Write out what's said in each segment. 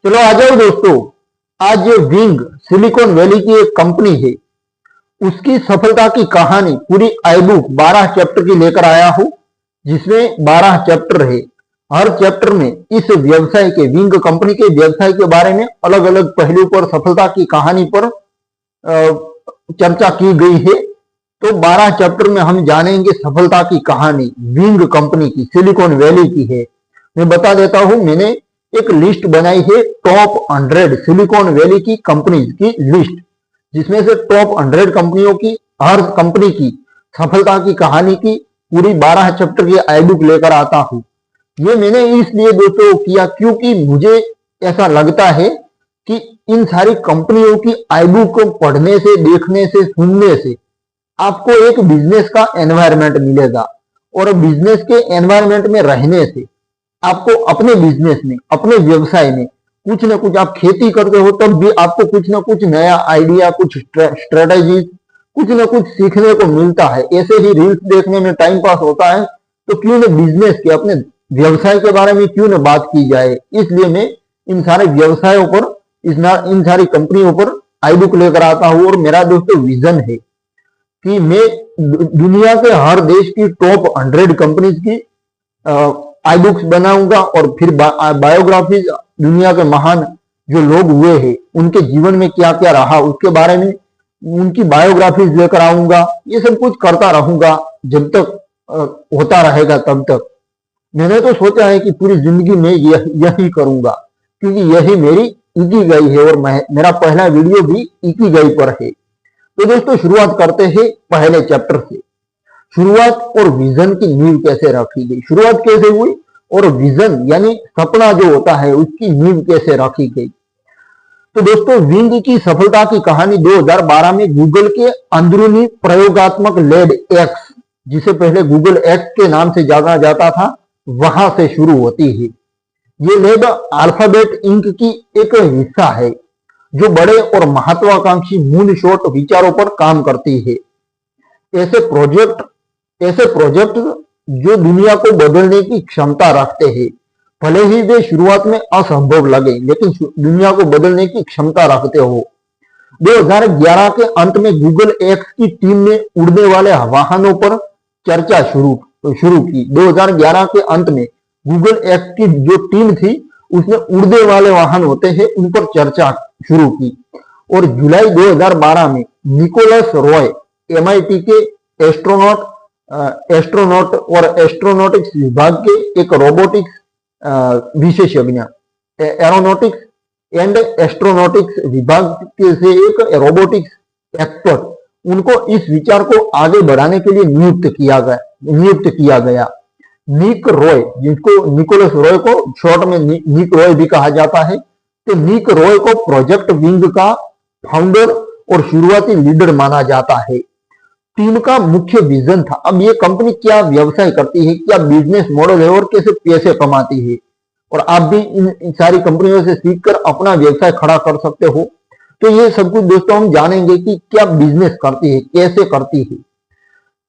चलो आ जाओ दोस्तों। आज ये विंग सिलिकॉन वैली की एक कंपनी है, उसकी सफलता की कहानी पूरी आई बुक 12 चैप्टर की लेकर आया हूं, जिसमें 12 चैप्टर है। हर चैप्टर में इस व्यवसाय के विंग कंपनी के व्यवसाय के बारे में अलग अलग पहलू पर सफलता की कहानी पर चर्चा की गई है। तो 12 चैप्टर में हम जानेंगे सफलता की कहानी विंग कंपनी की, सिलिकॉन वैली की है। मैं बता देता हूं, मैंने एक लिस्ट बनाई है टॉप 100 सिलिकॉन वैली की कंपनीज की लिस्ट, जिसमें से टॉप 100 कंपनियों की, हर कंपनी की सफलता की कहानी की पूरी 12 चैप्टर की आई बुक लेकर आता हूं। ये मैंने इसलिए दोस्तों किया क्योंकि मुझे ऐसा लगता है कि इन सारी कंपनियों की आई बुक को पढ़ने से, देखने से, सुनने से आपको एक बिजनेस का एनवायरनमेंट मिलेगा, और बिजनेस के एनवायरनमेंट में रहने से आपको अपने बिजनेस में, अपने व्यवसाय में कुछ ना कुछ, आप खेती करते हो तब भी आपको कुछ ना कुछ नया आइडिया, कुछ स्ट्रेटेजी, कुछ ना कुछ सीखने को मिलता है। ऐसे ही रील्स देखने में टाइम पास होता है, तो क्यों ना बिजनेस के, अपने व्यवसाय के बारे में क्यों ना बात की जाए। इसलिए मैं इन सारे व्यवसायों पर, इन सारी कंपनियों पर आई बुक लेकर आता हूं। और मेरा दोस्तों विजन है कि मैं दुनिया के हर देश की टॉप 100 कंपनीज की आई बुक्स बनाऊंगा, और फिर बायोग्राफीज, दुनिया के महान जो लोग हुए हैं उनके जीवन में क्या क्या रहा उसके बारे में उनकी बायोग्राफीज लेकर आऊंगा। ये सब कुछ करता रहूंगा जब तक होता रहेगा तब तक। मैंने तो सोचा है कि पूरी जिंदगी में यही करूंगा, क्योंकि यही मेरी इकिगाई है, और मेरा पहला वीडियो भी इकिगाई पर है। तो दोस्तों शुरुआत करते हैं पहले चैप्टर से। शुरुआत और विजन की नींव कैसे रखी गई, शुरुआत कैसे हुई, और विजन यानी सपना जो होता है उसकी नींव कैसे रखी गई। तो दोस्तों विंग की सफलता की कहानी 2012 में गूगल के अंदरूनी प्रयोगात्मक लैब एक्स, जिसे पहले गूगल एक्स के नाम से जाना जाता था, वहां से शुरू होती है। ये लैब अल्फाबेट इंक की एक हिस्सा है जो बड़े और महत्वाकांक्षी मूनशॉट विचारों पर काम करती है। ऐसे प्रोजेक्ट जो दुनिया को बदलने की क्षमता रखते हैं, भले ही वे शुरुआत में असंभव लगे, लेकिन दुनिया को बदलने की क्षमता रखते हो। 2011 के अंत में गूगल एक्स की टीम ने उड़ने वाले वाहनों पर चर्चा शुरू की। 2011 के अंत में गूगल एक्स की जो टीम थी उसने उड़ने वाले वाहन होते हैं उन पर चर्चा शुरू की। और जुलाई 2012 में निकोलस रॉय, MIT के एस्ट्रोनॉट और एस्ट्रोनॉटिक्स विभाग के एक रोबोटिक्स विशेषज्ञ, एरोनॉटिक्स एंड एस्ट्रोनॉटिक्स विभाग के से एक रोबोटिक्स एक्सपर्ट, उनको इस विचार को आगे बढ़ाने के लिए नियुक्त किया गया। निक रॉय, जिसको निकोलस रॉय को शॉर्ट में निक रॉय भी कहा जाता है, तो निक रॉय को प्रोजेक्ट विंग का फाउंडर और शुरुआती लीडर माना जाता है। टीम का मुख्य विजन था, अब ये कंपनी क्या व्यवसाय करती है, क्या बिजनेस मॉडल है, और कैसे पैसे कमाती है, और आप भी इन सारी कंपनियों से सीखकर अपना व्यवसाय खड़ा कर सकते हो। तो ये सब कुछ दोस्तों हम जानेंगे कि क्या बिजनेस करती है, कैसे करती है।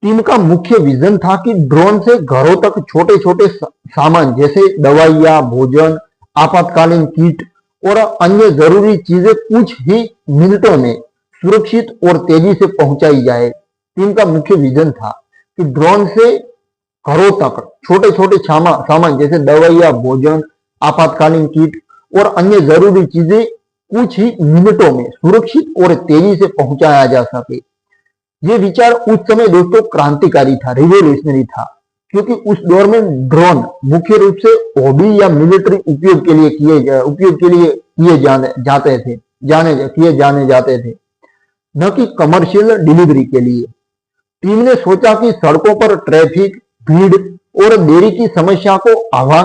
टीम का मुख्य विजन था कि ड्रोन से घरों तक छोटे छोटे सामान जैसे दवाइयां, भोजन, आपातकालीन किट और अन्य जरूरी चीजें कुछ ही मिनटों में सुरक्षित और तेजी से पहुंचाई जाए। टीम का मुख्य विजन था कि ड्रोन से घरों तक छोटे छोटे सामान जैसे दवाइयां, भोजन, आपातकालीन किट और अन्य जरूरी चीजें कुछ ही मिनटों में सुरक्षित और तेजी से पहुंचाया जा सके। ये विचार उस समय दोस्तों क्रांतिकारी था, रिवोल्यूशनरी था, क्योंकि उस दौर में ड्रोन मुख्य रूप से हॉबी या मिलिट्री उपयोग के लिए किए जाने जाते थे, न कि कमर्शियल डिलीवरी के लिए। टीम ने सोचा कि सड़कों पर ट्रैफिक, भीड़ और देरी की समस्या को हवा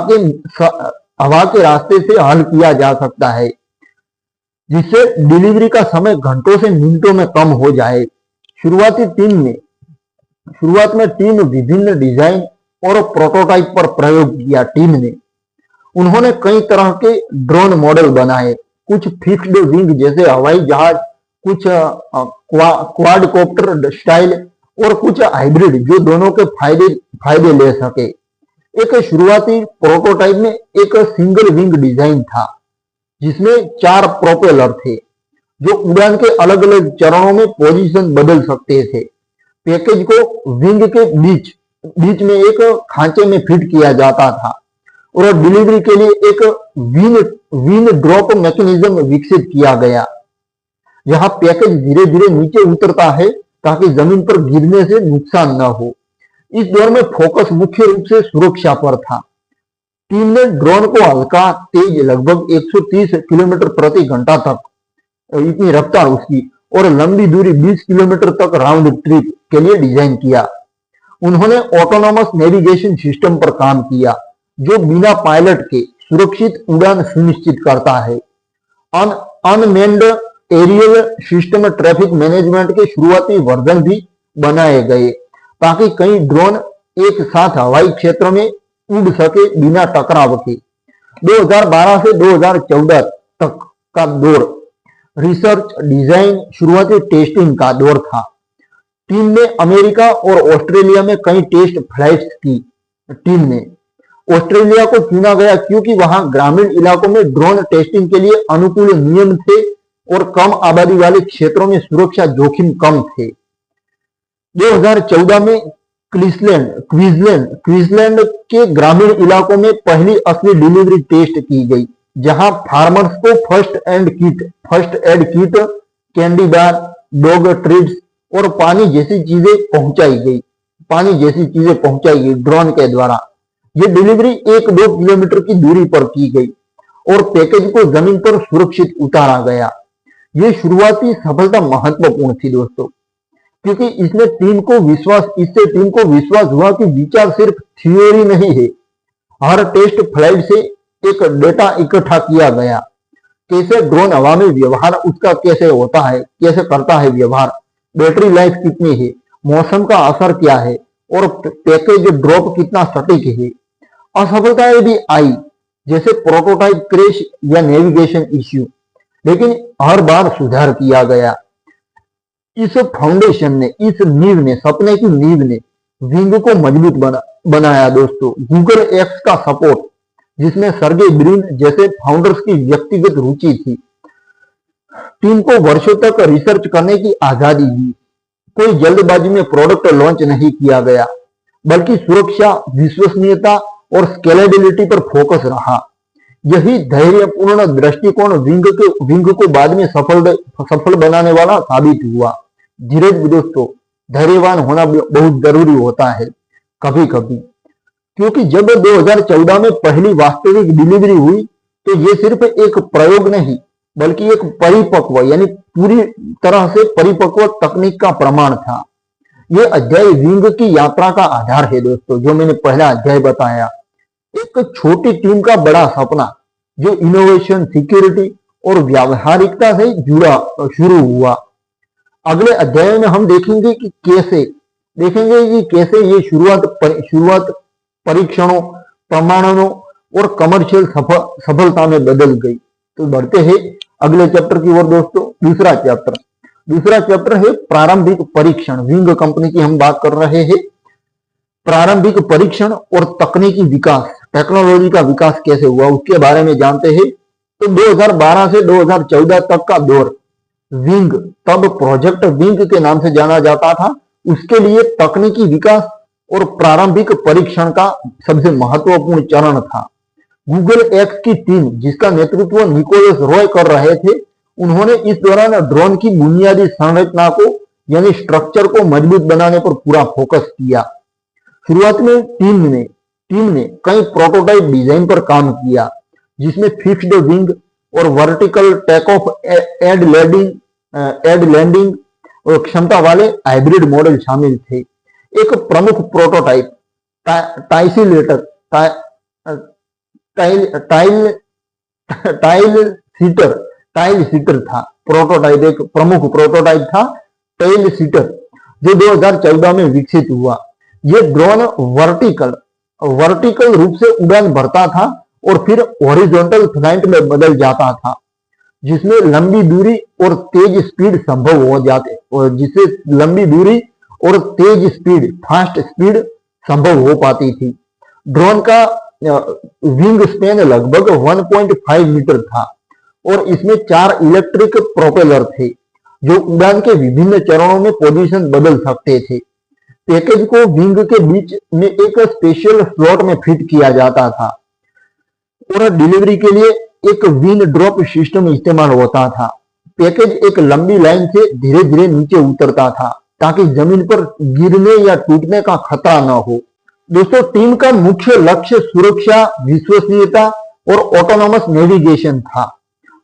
के रास्ते से हल किया जा सकता है, जिससे डिलीवरी का समय घंटों से मिनटों में कम हो जाए। शुरुआत में टीम विभिन्न डिजाइन और प्रोटोटाइप पर प्रयोग किया। टीम ने उन्होंने कई तरह के ड्रोन मॉडल बनाए, कुछ फिक्स्ड विंग जैसे हवाई जहाज, कुछ क्वाडकॉप्टर स्टाइल, और कुछ हाइब्रिड जो दोनों के फायदे ले सके। एक शुरुआती प्रोटोटाइप में एक सिंगल विंग डिजाइन था जिसमें 4 प्रोपेलर थे जो उड़ान के अलग अलग चरणों में पोजीशन बदल सकते थे। पैकेज को विंग के बीच में एक खांचे में फिट किया जाता था और डिलीवरी के लिए एक विन ड्रॉप मैकेनिज्म विकसित किया गया। यहाँ पैकेज धीरे धीरे नीचे उतरता है ताकि जमीन पर गिरने से नुकसान न हो। इस दौर में फोकस मुख्य रूप से सुरक्षा पर था। टीम ने ड्रोन को हल्का, तेज, लगभग 130 किलोमीटर प्रति घंटा तक, इतनी रफ्तार उसकी, और लंबी दूरी 20 किलोमीटर तक राउंड ट्रिप के लिए डिजाइन किया। उन्होंने ऑटोनोमस नेविगेशन सिस्टम पर काम किया जो बिना पायलट के सुरक्षित उड़ान सुनिश्चित करता है। Unmanned aerial system traffic management के शुरुआती वर्जन भी बनाए गए ताकि कई ड्रोन एक साथ हवाई क्षेत्र में उड़ सके बिना टकराव के। 2012 से 2014 तक का दौर रिसर्च, डिजाइन, शुरुआती टेस्टिंग का दौर था। टीम ने अमेरिका और ऑस्ट्रेलिया में कई टेस्ट फ्लाइट्स की। टीम ने ऑस्ट्रेलिया को चुना गया क्योंकि वहां ग्रामीण इलाकों में ड्रोन टेस्टिंग के लिए अनुकूल नियम थे और कम आबादी वाले क्षेत्रों में सुरक्षा जोखिम कम थे। 2014 में क्वींसलैंड के ग्रामीण इलाकों में पहली असली डिलीवरी टेस्ट की गई, जहां फार्मर्स को first aid kit, candy bar, dog treats और पानी जैसी चीजें पहुंचाई गई ड्रोन के द्वारा। ये डिलीवरी 1-2 किलोमीटर की दूरी पर की गई और पैकेज को जमीन पर सुरक्षित उतारा गया। ये शुरुआती सफलता महत्वपूर्ण थी दोस्तों, क्योंकि इससे टीम को विश्वास हुआ कि विचार सिर्फ थियोरी नहीं है। हर टेस्ट फ्लाइट से एक डेटा इकट्ठा किया गया, कैसे ड्रोन हवा में व्यवहार उसका कैसे होता है, कैसे करता है व्यवहार, बैटरी लाइफ कितनी है, मौसम का असर क्या है और पैकेज ड्रॉप कितना सटीक है। असफलताएं भी आई, जैसे प्रोटोटाइप क्रैश या नेविगेशन इश्यू, लेकिन हर बार सुधार किया गया। इस सपने की नींव ने विंग को मजबूत बनाया दोस्तों। गूगल एक्स का सपोर्ट, जिसमें सर्गे ब्रिन जैसे फाउंडर्स की व्यक्तिगत रुचि थी, टीम को वर्षों तक रिसर्च करने की आजादी दी। कोई जल्दबाजी में प्रोडक्ट लॉन्च नहीं किया गया, बल्कि सुरक्षा, विश्वसनीयता और स्केलेबिलिटी पर फोकस रहा। यही धैर्यपूर्ण दृष्टिकोण विंग को बाद में सफल बनाने वाला साबित हुआ। धीरज भी दोस्तों, धैर्यवान होना बहुत जरूरी होता है कभी कभी, क्योंकि जब 2014 में पहली वास्तविक डिलीवरी हुई तो ये सिर्फ एक प्रयोग नहीं, बल्कि एक परिपक्व, यानी पूरी तरह से परिपक्व तकनीक का प्रमाण था। ये अध्याय विंग की यात्रा का आधार है दोस्तों, जो मैंने पहला अध्याय बताया। एक छोटी टीम का बड़ा सपना जो इनोवेशन, सिक्योरिटी और व्यावहारिकता से शुरू हुआ। अगले अध्याय में हम देखेंगे कि कैसे ये शुरुआत परीक्षणों, प्रमाणनों और कमर्शियल सफलता में बदल गई। तो बढ़ते हैं अगले चैप्टर की ओर दोस्तों। दूसरा चैप्टर है प्रारंभिक परीक्षण। विंग कंपनी की हम बात कर रहे हैं। प्रारंभिक परीक्षण और तकनीकी विकास, टेक्नोलॉजी का विकास कैसे हुआ उसके बारे में जानते हैं। तो 2012 से 2014 तक का दौर विंग, तब प्रोजेक्ट विंग के नाम से जाना जाता था, उसके लिए तकनीकी विकास और प्रारंभिक परीक्षण का सबसे महत्वपूर्ण चरण था। गूगल एक्स की टीम, जिसका नेतृत्व निकोलस रॉय कर रहे थे, उन्होंने इस दौरान ड्रोन की बुनियादी संरचना को, यानी स्ट्रक्चर को मजबूत बनाने पर पूरा फोकस किया। शुरुआत में टीम ने कई प्रोटोटाइप डिजाइन पर काम किया, जिसमें फिक्स्ड विंग और vertical take off, and landing और क्षमता वाले हाइब्रिड मॉडल शामिल थे। एक प्रमुख प्रोटोटाइप टाइल सीटर था। एक प्रमुख प्रोटोटाइप था टाइल सीटर, जो 2014 में विकसित हुआ। ये ड्रोन वर्टिकल रूप से उड़ान भरता था और फिर हॉरिजॉन्टल फ्लाइट में बदल जाता था, जिसमें लंबी दूरी और तेज स्पीड संभव हो जाते, और जिससे लंबी दूरी और तेज स्पीड, फास्ट स्पीड संभव हो पाती थी। ड्रोन का विंग स्पेन लगभग 1.5 मीटर था और इसमें 4 इलेक्ट्रिक प्रोपेलर थे जो उड़ान के विभिन्न चरणों में पोजीशन बदल सकते थे। पैकेज को विंग के बीच में एक स्पेशल स्लॉट में फिट किया जाता था और डिलीवरी के लिए एक विंग ड्रॉप सिस्टम इस्तेमाल होता था। पैकेज एक लंबी लाइन से धीरे धीरे नीचे उतरता था ताकि जमीन पर गिरने या टूटने का खतरा न हो। दोस्तों, टीम का मुख्य लक्ष्य सुरक्षा, विश्वसनीयता और ऑटोनॉमस नेविगेशन था।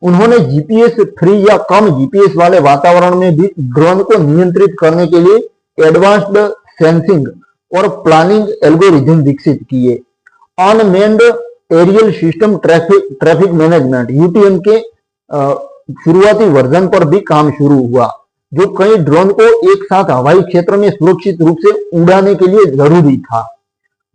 उन्होंने जीपीएस फ्री या कम जीपीएस वाले वातावरण में भी ड्रोन को नियंत्रित करने के लिए एडवांस्ड सेंसिंग और प्लानिंग एल्गोरिथम विकसित किए। Unmanned aerial system traffic management UTM के शुरुआती वर्जन पर भी काम शुरू हुआ, जो कई ड्रोन को एक साथ हवाई क्षेत्र में सुरक्षित रूप से उड़ाने के लिए जरूरी था।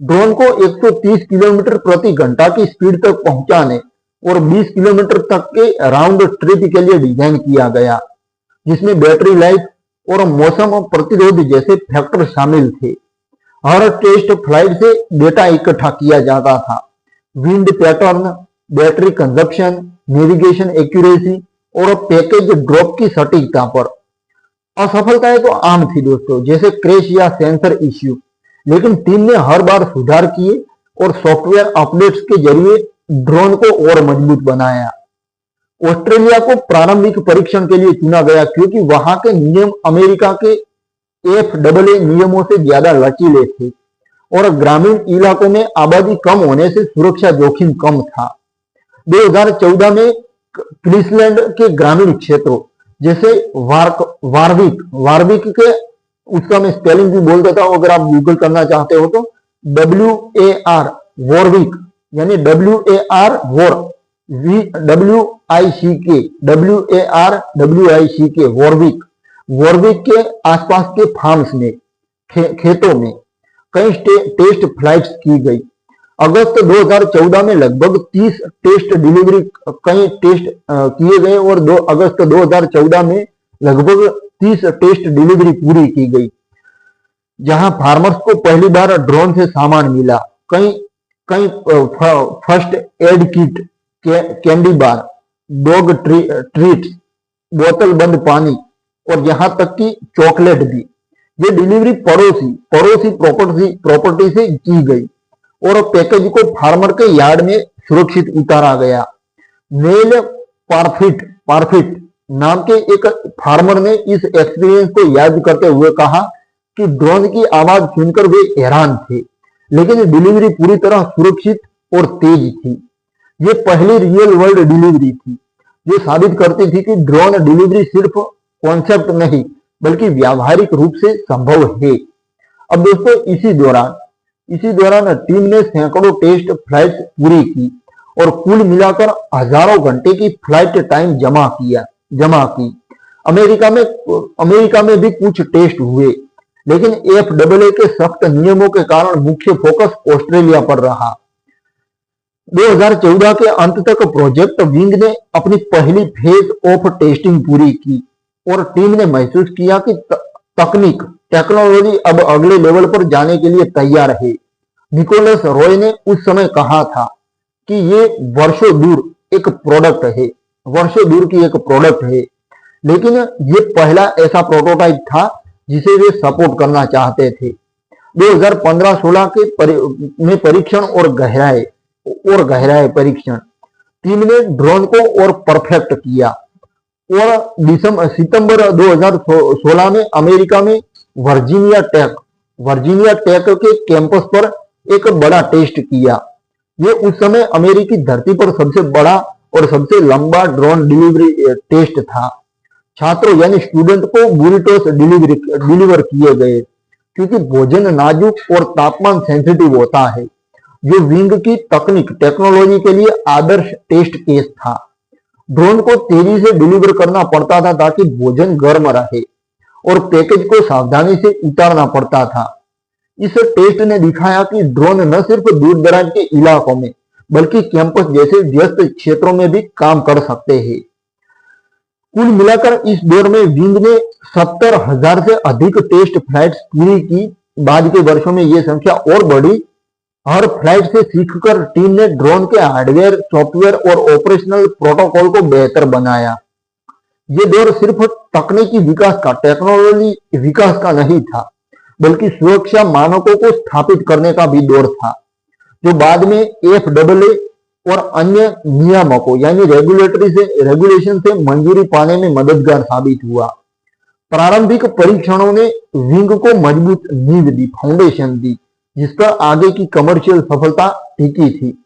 ड्रोन को 130 किलोमीटर प्रति घंटा की स्पीड तक पहुंचाने और 20 किलोमीटर तक के राउंड ट्रिप के लिए डिजाइन किया गया, जिसमें बैटरी लाइफ और मौसम प्रतिरोध जैसे फैक्टर शामिल थे। हर टेस्ट फ्लाइट से डेटा इकट्ठा किया जाता था। Wind pattern, battery consumption, navigation accuracy और पैकेज ड्रॉप की सटीकता पर। असफलताएं तो आम थी दोस्तों, जैसे क्रैश या सेंसर इश्यू, लेकिन टीम ने हर बार सुधार किए और सॉफ्टवेयर अपडेट्स के जरिए ड्रोन को और मजबूत बनाया। ऑस्ट्रेलिया को प्रारंभिक परीक्षण के लिए चुना गया क्योंकि वहां के नियम अमेरिका के FAA नियमों से ज्यादा लचीले थे और ग्रामीण इलाकों में आबादी कम होने से सुरक्षा जोखिम कम था। 2014 में क्वींसलैंड के ग्रामीण क्षेत्रों जैसे वारविक के, उसका मैं स्पेलिंग भी बोल देता हूं अगर आप गूगल करना चाहते हो तो, WAR वॉरविक यानी WARWICK वॉरविक के आसपास के फार्म्स में, खेतों में कई टेस्ट फ्लाइट्स की गई। अगस्त 2014 में लगभग 30 टेस्ट डिलीवरी कई टेस्ट किए गए और अगस्त 2014 में लगभग 30 टेस्ट डिलीवरी पूरी की गई, जहां फार्मर्स को पहली बार ड्रोन से सामान मिला। कई first aid kit, candy bar, dog treats, बोतल बंद पानी और यहां तक कि चॉकलेट भी। ये डिलीवरी पड़ोसी प्रॉपर्टी से की गई और पैकेज को फार्मर के यार्ड में सुरक्षित उतारा गया। नेल पारफिट नाम के एक फार्मर ने इस एक्सपीरियंस को याद करते हुए कहा कि ड्रोन की आवाज सुनकर वे हैरान थे, लेकिन डिलीवरी पूरी तरह सुरक्षित और तेज थी। ये पहली रियल वर्ल्ड डिलीवरी थी जो साबित करती थी कि ड्रोन डिलीवरी सिर्फ कॉन्सेप्ट नहीं बल्कि व्यावहारिक रूप से संभव है। अब दोस्तों, इसी दौरान टीम ने सैकड़ों टेस्ट फ्लाइट्स पूरी की और कुल मिलाकर हजारों घंटे की फ्लाइट टाइम जमा की। अमेरिका में भी कुछ टेस्ट हुए, लेकिन FAA के सख्त नियमों के कारण मुख्य फोकस ऑस्ट्रेलिया पर रहा। 2014 के अंत तक प्रोजेक्ट विंग ने अपनी पहली फेज ऑफ टेस्टिंग पूरी की और टीम ने महसूस किया कि टेक्नोलॉजी अब अगले लेवल पर जाने के लिए तैयार है। निकोलस रॉय ने उस समय कहा था कि ये वर्षों दूर की एक प्रोडक्ट है, लेकिन ये पहला ऐसा प्रोटोटाइप था जिसे वे सपोर्ट करना चाहते थे। 2015-16 में परीक्षण और गहराई परीक्षण, टीम ने ड्रोन को और परफेक्ट किया और सितंबर 2016 में अमेरिका में वर्जीनिया टेक के कैंपस पर एक बड़ा टेस्ट किया। ये उस समय अमेरिकी धरती पर सबसे बड़ा और सबसे लंबा ड्रोन डिलीवरी टेस्ट था। छात्रों यानी स्टूडेंट को बुरिटोस डिलीवर किए गए क्योंकि भोजन नाजुक और तापमान सेंसिटिव होता है, जो विंग की टेक्नोलॉजी के लिए आदर्श टेस्ट केस था। ड्रोन को तेजी से डिलीवर करना पड़ता था ताकि भोजन गर्म रहे और पैकेज को सावधानी से उतारना पड़ता था। इस टेस्ट ने दिखाया कि ड्रोन न सिर्फ दूर दराज के इलाकों में बल्कि कैंपस जैसे व्यस्त क्षेत्रों में भी काम कर सकते हैं। कुल मिलाकर इस दौर में विंग ने 70,000 से अधिक टेस्ट फ्लाइट्स पूरी की। बाद के वर्षों में यह संख्या और बढ़ी हर फ्लाइट से सीखकर टीम ने ड्रोन के हार्डवेयर, सॉफ्टवेयर और ऑपरेशनल प्रोटोकॉल को बेहतर बनाया। ये दौर सिर्फ तकनीकी विकास का, टेक्नोलॉजी विकास का नहीं था, बल्कि सुरक्षा मानकों को स्थापित करने का भी दौर था, जो बाद में FAA और अन्य नियामकों यानी रेगुलेशन से मंजूरी पाने में मददगार साबित हुआ। प्रारंभिक परीक्षणों ने विंग को मजबूत नींव दी, फाउंडेशन दी, जिस पर आगे की कमर्शियल सफलता टिकी थी।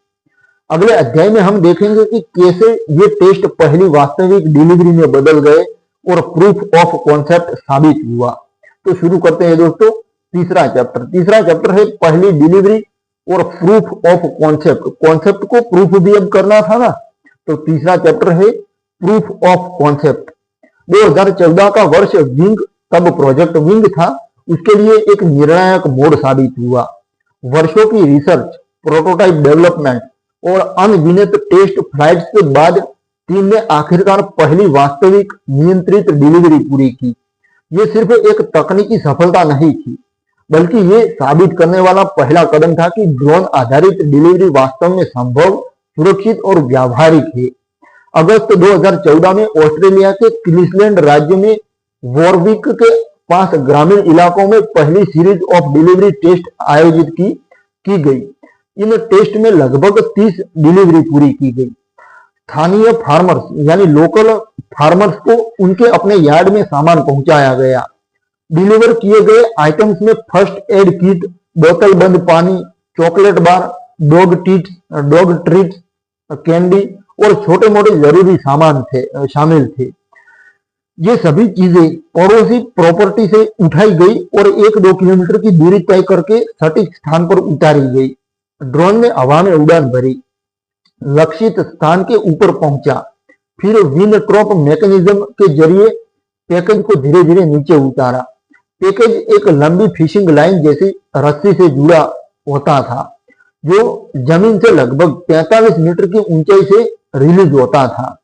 अगले अध्याय में हम देखेंगे कि कैसे ये टेस्ट पहली वास्तविक डिलीवरी में बदल गए और प्रूफ ऑफ कॉन्सेप्ट साबित हुआ। तो शुरू करते हैं दोस्तों तीसरा चैप्टर है पहली डिलीवरी और प्रूफ ऑफ कॉन्सेप्ट। कॉन्सेप्ट को प्रूफ भी अब करना था ना, तो तीसरा चैप्टर है प्रूफ ऑफ कॉन्सेप्ट। 2014 का वर्ष विंग, तब प्रोजेक्ट विंग था, उसके लिए एक निर्णायक मोड़ साबित हुआ। वर्षों की रिसर्च, प्रोटोटाइप डेवलपमेंट और अनगिनत टेस्ट फ्लाइट्स के बाद टीम ने आखिरकार पहली वास्तविक नियंत्रित डिलीवरी पूरी की। ये सिर्फ एक तकनीकी सफलता नहीं थी, बल्कि ये साबित करने वाला पहला कदम था कि ड्रोन आधारित डिलीवरी वास्तव में संभव, सुरक्षित और व्यावहारिक है। अगस्त 2014 में ऑस्ट्रेलिया के क्वींसलैंड राज्य में वॉरविक के पास ग्रामीण इलाकों में पहली सीरीज ऑफ डिलीवरी टेस्ट आयोजित की गई। इन टेस्ट में लगभग 30 डिलीवरी पूरी की गई। स्थानीय फार्मर्स यानी लोकल फार्मर्स को उनके अपने यार्ड में सामान पहुंचाया गया। डिलीवर किए गए आइटम्स में फर्स्ट एड किट, बोतल बंद पानी, chocolate bar, dog treats, candy और छोटे मोटे जरूरी सामान शामिल थे। ये सभी चीजें पड़ोसी प्रॉपर्टी से उठाई गई और 1-2 किलोमीटर की दूरी तय करके सटीक स्थान पर उतारी गई। ड्रोन ने हवा में उड़ान भरी, लक्षित स्थान के ऊपर पहुंचा, फिर विंड ट्रॉप मैकेनिज्म के जरिए पैकेज को धीरे धीरे नीचे उतारा। पैकेज एक लंबी फिशिंग लाइन जैसी रस्सी से जुड़ा होता था, जो जमीन से लगभग 45 मीटर की ऊंचाई से रिलीज होता था।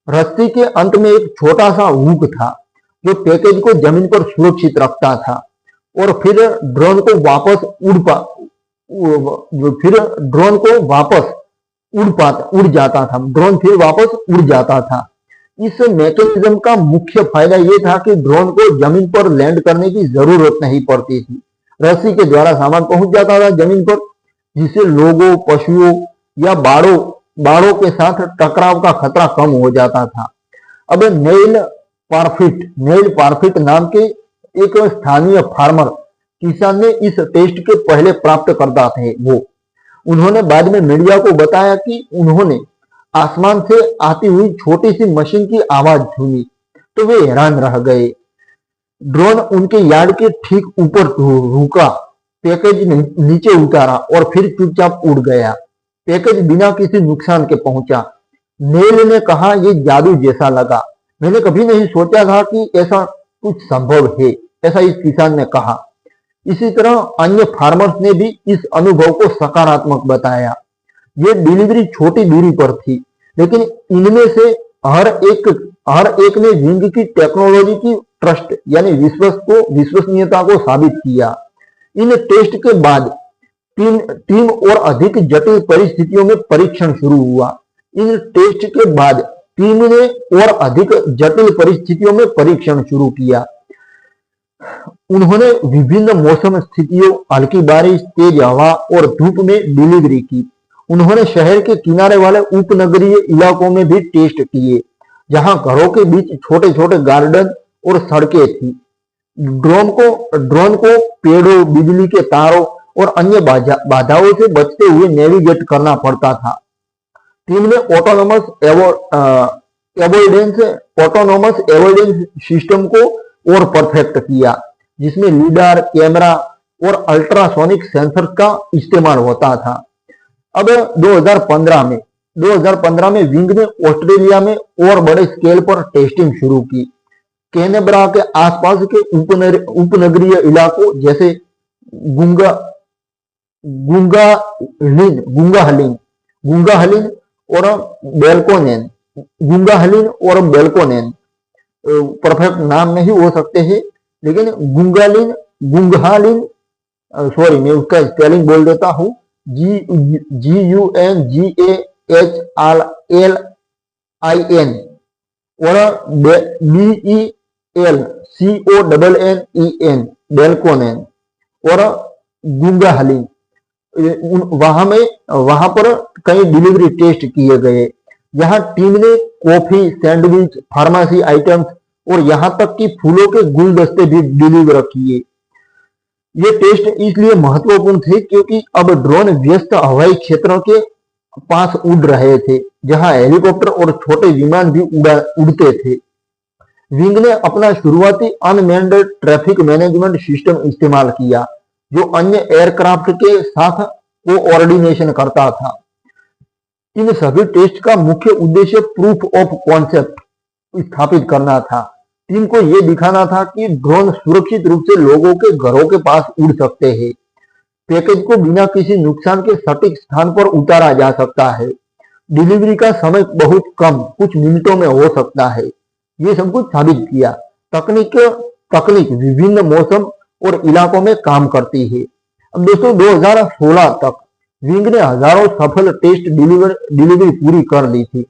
रस्सी के अंत में एक छोटा सा हुक था, जो पैकेज को जमीन पर सुरक्षित रखता था और फिर ड्रोन को वापस उड़ जाता था। ड्रोन फिर वापस उड़ जाता था। इस मैकेनिज्म का मुख्य फायदा यह था कि ड्रोन को जमीन पर लैंड करने की जरूरत नहीं पड़ती थी। रस्सी के द्वारा सामान पहुंच जाता था जमीन पर, जिससे लोगों, पशुओं या बाड़ों के साथ टकराव का खतरा कम हो जाता था। अब नेल पारफिट नाम के एक स्थानीय फार्मर किसान ने इस टेस्ट के पहले प्राप्तकर्ता थे। उन्होंने बाद में मीडिया को बताया कि उन्होंने आसमान से आती हुई छोटी सी मशीन की आवाज सुनी, तो वे हैरान रह गए। ड्रोन उनके यार्ड के ठीक ऊपर रुका, पैकेज नीचे उतारा और फिर चुपचाप उड़ गया। पैकेज बिना किसी नुकसान के पहुंचा। नेल ने कहा, यह जादू जैसा लगा। मैंने कभी नहीं सोचा था कि ऐसा कुछ संभव है, ऐसा इस किसान ने कहा। इसी तरह अन्य फार्मर्स ने भी इस अनुभव को सकारात्मक बताया। ये डिलीवरी छोटी दूरी पर थी, लेकिन इनमें से हर एक ने विंग की टेक्नोलॉजी की ट्रस्ट यानी विश्वसनीयता को साबित किया। इन टेस्ट के बाद टीम और अधिक जटिल परिस्थितियों में परीक्षण शुरू हुआ। इन टेस्ट के बाद टीम ने और अधिक जटिल परिस्थितियों में परीक्षण शुरू किया। उन्होंने विभिन्न मौसम स्थितियों, हल्की बारिश, तेज हवा और धूप में डिलीवरी की। उन्होंने शहर के किनारे वाले उपनगरीय इलाकों में भी टेस्ट किए, जहां घरों के बीच छोटे छोटे गार्डन और सड़कें थी। ड्रोन को पेड़ों, बिजली के तारों और अन्य बाधाओं से बचते हुए नेविगेट करना पड़ता था। टीम ने ऑटोनोमस एवोइडेंस सिस्टम को और परफेक्ट किया, जिसमें लीडार, कैमरा और अल्ट्रासोनिक सेंसर का इस्तेमाल होता था। अब 2015 में विंग ने ऑस्ट्रेलिया में और बड़े स्केल पर टेस्टिंग शुरू की। कैनबरा के आसपास के उपनगरीय इलाकों जैसे गुंगाहलिन और बेल्कोनेन परफेक्ट नाम नहीं हो सकते हैं, लेकिन मैं उसका स्पेलिंग बोल देता हूं। GUNGAHRLIN और DELCONNEN डेल्कोनेन और गुंगाहलिन। वहां पर कई डिलीवरी टेस्ट किए गए। यहाँ टीम ने कॉफी, सैंडविच, फार्मेसी आइटम्स और यहाँ तक कि फूलों के गुलदस्ते भी डिलीवर किए। ये टेस्ट इसलिए महत्वपूर्ण थे क्योंकि अब ड्रोन व्यस्त हवाई क्षेत्रों के पास उड़ रहे थे, जहां हेलीकॉप्टर और छोटे विमान भी उड़ते थे। विंग ने अपना शुरुआती अनमैन्ड ट्रैफिक मैनेजमेंट सिस्टम इस्तेमाल किया, जो अन्य एयरक्राफ्ट के साथ कोऑर्डिनेशन करता था। इन सभी टेस्ट का मुख्य उद्देश्य प्रूफ ऑफ कॉन्सेप्ट स्थापित करना था। टीम को यह दिखाना था कि ड्रोन सुरक्षित रूप से लोगों के घरों के पास उड़ सकते हैं। पैकेज को बिना किसी नुकसान के सटीक स्थान पर उतारा जा सकता है। डिलीवरी का समय बहुत कम, कुछ मिनटों में हो सकता है। ये सब कुछ साबित किया। तकनीक विभिन्न मौसम और इलाकों में काम करती है। अब दोस्तों 2016 तक विंग ने हजारों सफल टेस्ट डिलीवरी पूरी कर ली थी।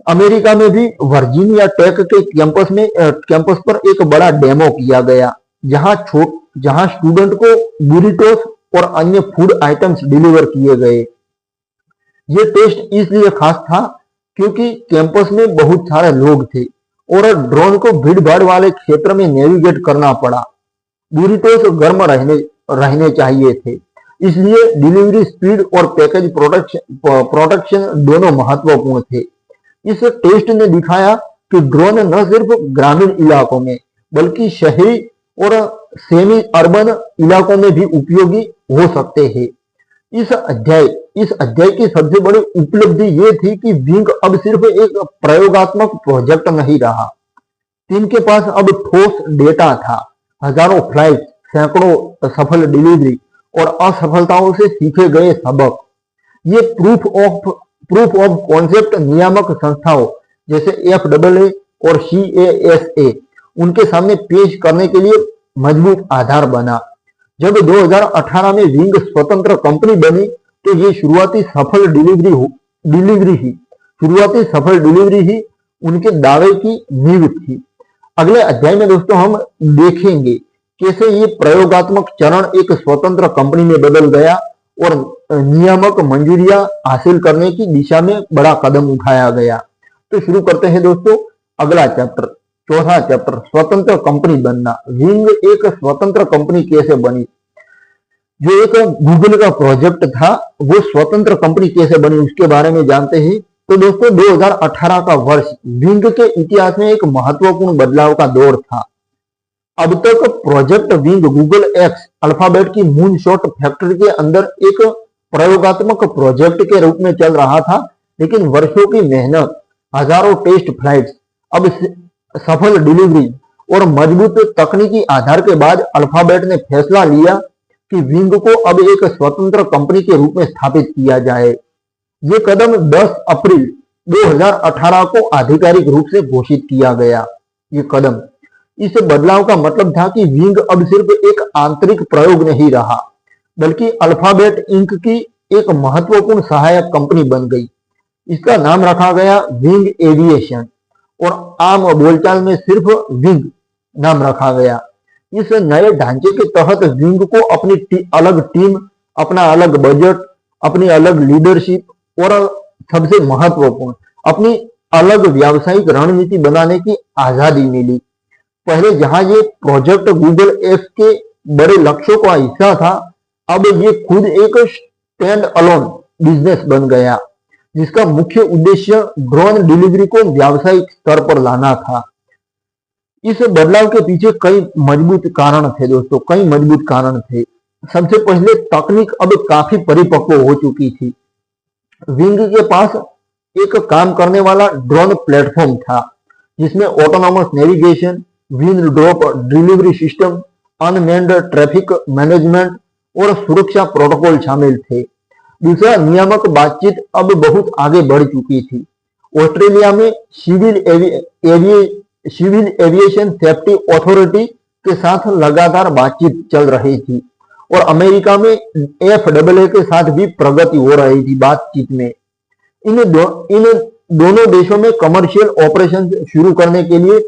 अमेरिका में भी वर्जीनिया टेक के कैंपस पर एक बड़ा डेमो किया गया, जहां स्टूडेंट को बुरिटोस और अन्य फूड आइटम्स डिलीवर किए गए। ये टेस्ट इसलिए खास था क्योंकि कैंपस में बहुत सारे लोग थे और ड्रोन को भीड़-भाड़ वाले क्षेत्र में नेविगेट करना पड़ा। बुरिटोस गर्म रहने चाहिए थे, इसलिए डिलीवरी स्पीड और पैकेज प्रोटेक्शन दोनों महत्वपूर्ण थे। इस टेस्ट ने दिखाया कि ड्रोन न सिर्फ ग्रामीण इलाकों में बल्कि शहरी और सेमी अर्बन इलाकों में भी उपयोगी हो सकते हैं। इस अध्याय की सबसे बड़ी उपलब्धि ये थी कि विंग अब सिर्फ एक प्रयोगात्मक प्रोजेक्ट नहीं रहा। टीम के पास अब ठोस डेटा था, हजारों फ्लाइट, सैकड़ों सफल डिलीवरी और असफलताओं से सीखे गए सबक। ये प्रूफ ऑफ कॉन्सेप्ट नियामक संस्थाओं जैसे FAA और CASA उनके सामने पेश करने के लिए मजबूत आधार बना। जब 2018 में विंग स्वतंत्र कंपनी बनी तो ये शुरुआती सफल डिलीवरी ही उनके दावे की नींव थी। अगले अध्याय में दोस्तों हम देखेंगे कैसे ये प्रयोगात्मक चरण एक स्वतंत्र कंपनी में बदल गया और नियामक मंजूरियां हासिल करने की दिशा में बड़ा कदम उठाया गया। तो शुरू करते हैं दोस्तों अगला चैप्टर, चौथा चैप्टर, स्वतंत्र कंपनी बनना। विंग एक स्वतंत्र कंपनी कैसे बनी? जो एक गूगल का प्रोजेक्ट था वो स्वतंत्र कंपनी कैसे बनी उसके बारे में जानते हैं। तो दोस्तों 2018 का वर्ष विंग के इतिहास में एक महत्वपूर्ण बदलाव का दौर था। अब तक project wing Google x alphabet की मूनशॉट फैक्ट्री के अंदर एक प्रयोगात्मक प्रोजेक्ट के रूप में चल रहा था, लेकिन वर्षों की मेहनत, हजारों टेस्ट फ्लाइट्स, अब सफल डिलीवरी और मजबूत तकनीकी आधार के बाद अल्फाबेट ने फैसला लिया कि विंग को अब एक स्वतंत्र कंपनी के रूप में स्थापित किया जाए। ये कदम 10 अप्रैल 2018 को आधिकारिक रूप से घोषित किया गया। ये कदम, इस बदलाव का मतलब था कि विंग अब सिर्फ एक आंतरिक प्रयोग नहीं रहा, बल्कि अल्फाबेट इंक की एक महत्वपूर्ण सहायक कंपनी बन गई। इसका नाम रखा गया विंग एविएशन और आम बोलचाल में सिर्फ विंग नाम रखा गया। इस नए ढांचे के तहत विंग को अपनी अलग टीम, अपना अलग बजट, अपनी अलग लीडरशिप और सबसे महत्वपूर्ण अपनी अलग व्यावसायिक रणनीति बनाने की आजादी मिली। पहले जहां ये प्रोजेक्ट गूगल एक्स के बड़े लक्ष्यों का हिस्सा था, अब ये खुद एक स्टैंड अलोन बिजनेस बन गया, जिसका मुख्य उद्देश्य ड्रोन डिलीवरी को व्यावसायिक स्तर पर लाना था। इस बदलाव के पीछे कई मजबूत कारण थे दोस्तों, कई मजबूत कारण थे। सबसे पहले तकनीक अब काफी परिपक्व हो चुकी थी। विंग के पास एक काम करने वाला ड्रोन प्लेटफॉर्म था, जिसमें autonomous navigation, wing drop delivery system, unmanned traffic management और सुरक्षा प्रोटोकॉल शामिल थे। दूसरा, नियामक बातचीत अब बहुत आगे बढ़ चुकी थी। ऑस्ट्रेलिया में सिविल एविएशन सेफ्टी अथॉरिटी के साथ लगातार बातचीत चल रही थी और अमेरिका में FAA के साथ भी प्रगति हो रही थी बातचीत में। इन दोनों देशों में कमर्शियल ऑपरेशन शुरू करने के लिए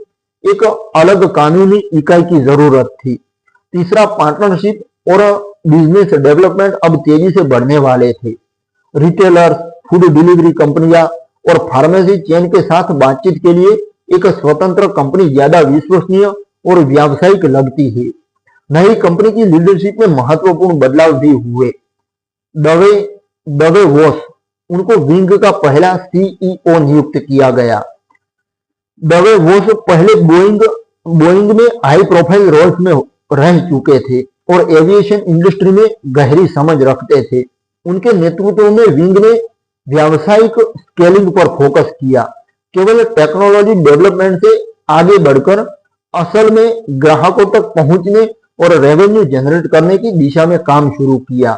एक अलग कानूनी इकाई की जरूरत थी। तीसरा, पार्टनरशिप और बिजनेस डेवलपमेंट अब तेजी से बढ़ने वाले थे। रिटेलर्स, फूड डिलीवरी कंपनियां और फार्मेसी चेन के साथ बातचीत के लिए एक स्वतंत्र कंपनी ज्यादा विश्वसनीय और व्यावसायिक लगती है। नई कंपनी की लीडरशिप में महत्वपूर्ण बदलाव भी हुए। दवे वॉस, उनको विंग का पहला CEO नियुक्त किया गया। दवे वॉस पहले बोइंग में हाई प्रोफाइल रोल्स में रह चुके थे और एविएशन इंडस्ट्री में गहरी समझ रखते थे। उनके नेतृत्व में विंग ने व्यावसायिक स्केलिंग पर फोकस किया। केवल टेक्नोलॉजी डेवलपमेंट से आगे बढ़कर असल में ग्राहकों तक पहुंचने और रेवेन्यू जनरेट करने की दिशा में काम शुरू किया।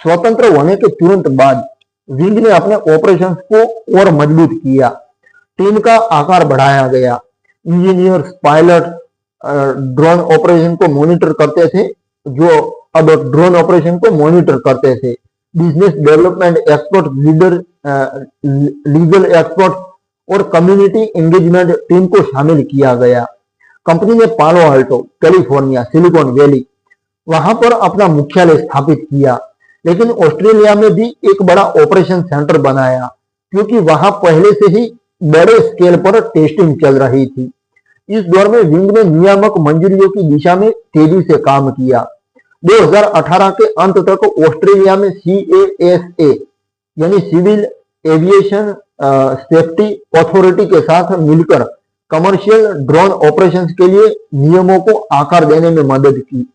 स्वतंत्र होने के तुरंत बाद विंग ने अपने ऑपरेशंस को और मजबूत किया। टीम का आकार बढ़ाया गया। इंजीनियर्स, पायलट ड्रोन ऑपरेशन को मॉनिटर करते थे, जो अब ड्रोन ऑपरेशन को मॉनिटर करते थे। Business development expert, legal expert और कम्युनिटी एंगेजमेंट टीम को शामिल किया गया। कंपनी ने पालो अल्टो, कैलिफोर्निया, सिलिकॉन वैली वहां पर अपना मुख्यालय स्थापित किया, लेकिन ऑस्ट्रेलिया में भी एक बड़ा ऑपरेशन सेंटर बनाया क्योंकि वहां पहले से ही बड़े स्केल पर टेस्टिंग चल रही थी। इस दौर में विंग ने नियामक मंजूरियों की दिशा में तेजी से काम किया। 2018 के अंत तक ऑस्ट्रेलिया में CASA यानी सिविल एविएशन सेफ्टी अथॉरिटी के साथ मिलकर कमर्शियल ड्रोन ऑपरेशंस के लिए नियमों को आकार देने में मदद की।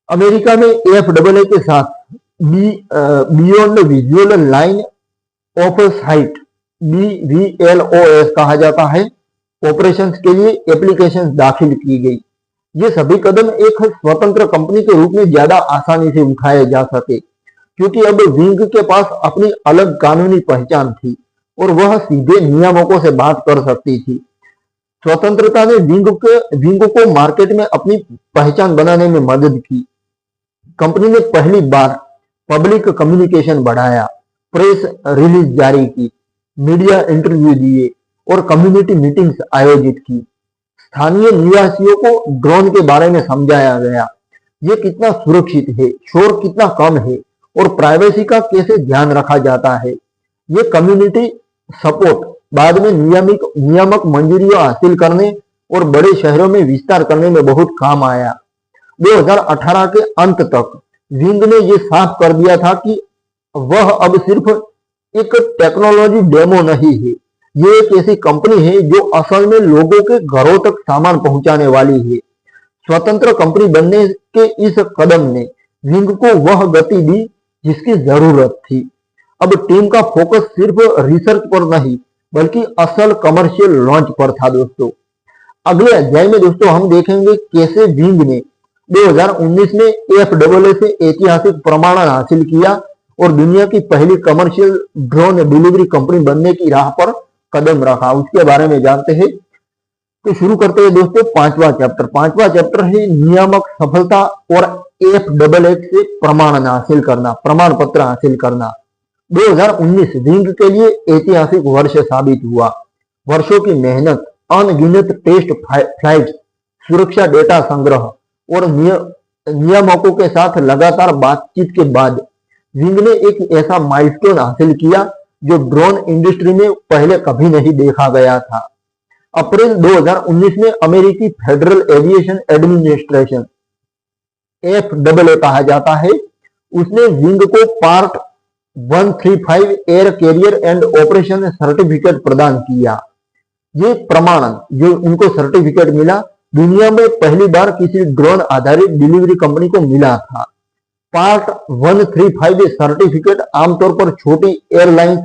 अमेरिका में FAA के साथ beyond visual line of site BVLOS कहा जाता है ऑपरेशंस के लिए एप्लीकेशंस दाखिल की गई। ये सभी कदम एक स्वतंत्र कंपनी के रूप में ज्यादा आसानी से उठाए जा सके क्योंकि अब विंग के पास अपनी अलग कानूनी पहचान थी और वह सीधे नियामकों से बात कर सकती थी। स्वतंत्रता ने विंग को मार्केट में अपनी पहचान बनाने में मदद की। कंपनी ने पहली बार पब्लिक कम्युनिकेशन बढ़ाया, प्रेस रिलीज जारी की, मीडिया इंटरव्यू दिए और कम्युनिटी मीटिंग्स आयोजित की। स्थानीय निवासियों को ड्रोन के बारे में समझाया गया, ये कितना सुरक्षित है, शोर कितना कम है और प्राइवेसी का कैसे ध्यान रखा जाता है। ये कम्युनिटी सपोर्ट बाद में नियामक मंजूरियां हासिल करने और बड़े शहरों में विस्तार करने में बहुत काम आया। 2018 के अंत तक विंग ने यह साफ कर दिया था कि वह अब सिर्फ एक टेक्नोलॉजी डेमो नहीं है, ये एक ऐसी कंपनी है जो असल में लोगों के घरों तक सामान पहुंचाने वाली है। स्वतंत्र कंपनी बनने के इस कदम ने विंग को वह गति दी जिसकी जरूरत थी। अब टीम का फोकस सिर्फ रिसर्च पर नहीं बल्कि असल कमर्शियल लॉन्च पर था। दोस्तों, अगले अध्याय में दोस्तों हम देखेंगे कैसे विंग ने 2019 में FAA से ऐतिहासिक प्रमाणन हासिल किया और दुनिया की पहली कमर्शियल ड्रोन डिलीवरी कंपनी बनने की राह पर कदम रखा। उसके बारे में जानते हैं। तो शुरू करते हैं दोस्तों पांचवा चैप्टर है नियामक सफलता और FAA से प्रमाणन हासिल करना, प्रमाण पत्र हासिल करना। 2019 विंग के लिए ऐतिहासिक वर्ष साबित हुआ। वर्षों की मेहनत, अनगिनत टेस्ट फ्लाइट्स, सुरक्षा डेटा संग्रह और नियामकों के साथ लगातार बातचीत के बाद विंग ने एक ऐसा माइलस्टोन हासिल किया जो ड्रोन इंडस्ट्री में पहले कभी नहीं देखा गया था। अप्रैल 2019 में अमेरिकी फेडरल एविएशन एडमिनिस्ट्रेशन, FAA कहा जाता है, उसने विंग को part 135 air carrier and operation certificate प्रदान किया। ये प्रमाणन जो उनको सर्टिफिकेट मिला दुनिया में पहली बार किसी ड्रोन आधारित डिलीवरी कंपनी को मिला था। पार्ट 135 सर्टिफिकेट आमतौर पर छोटी एयरलाइंस,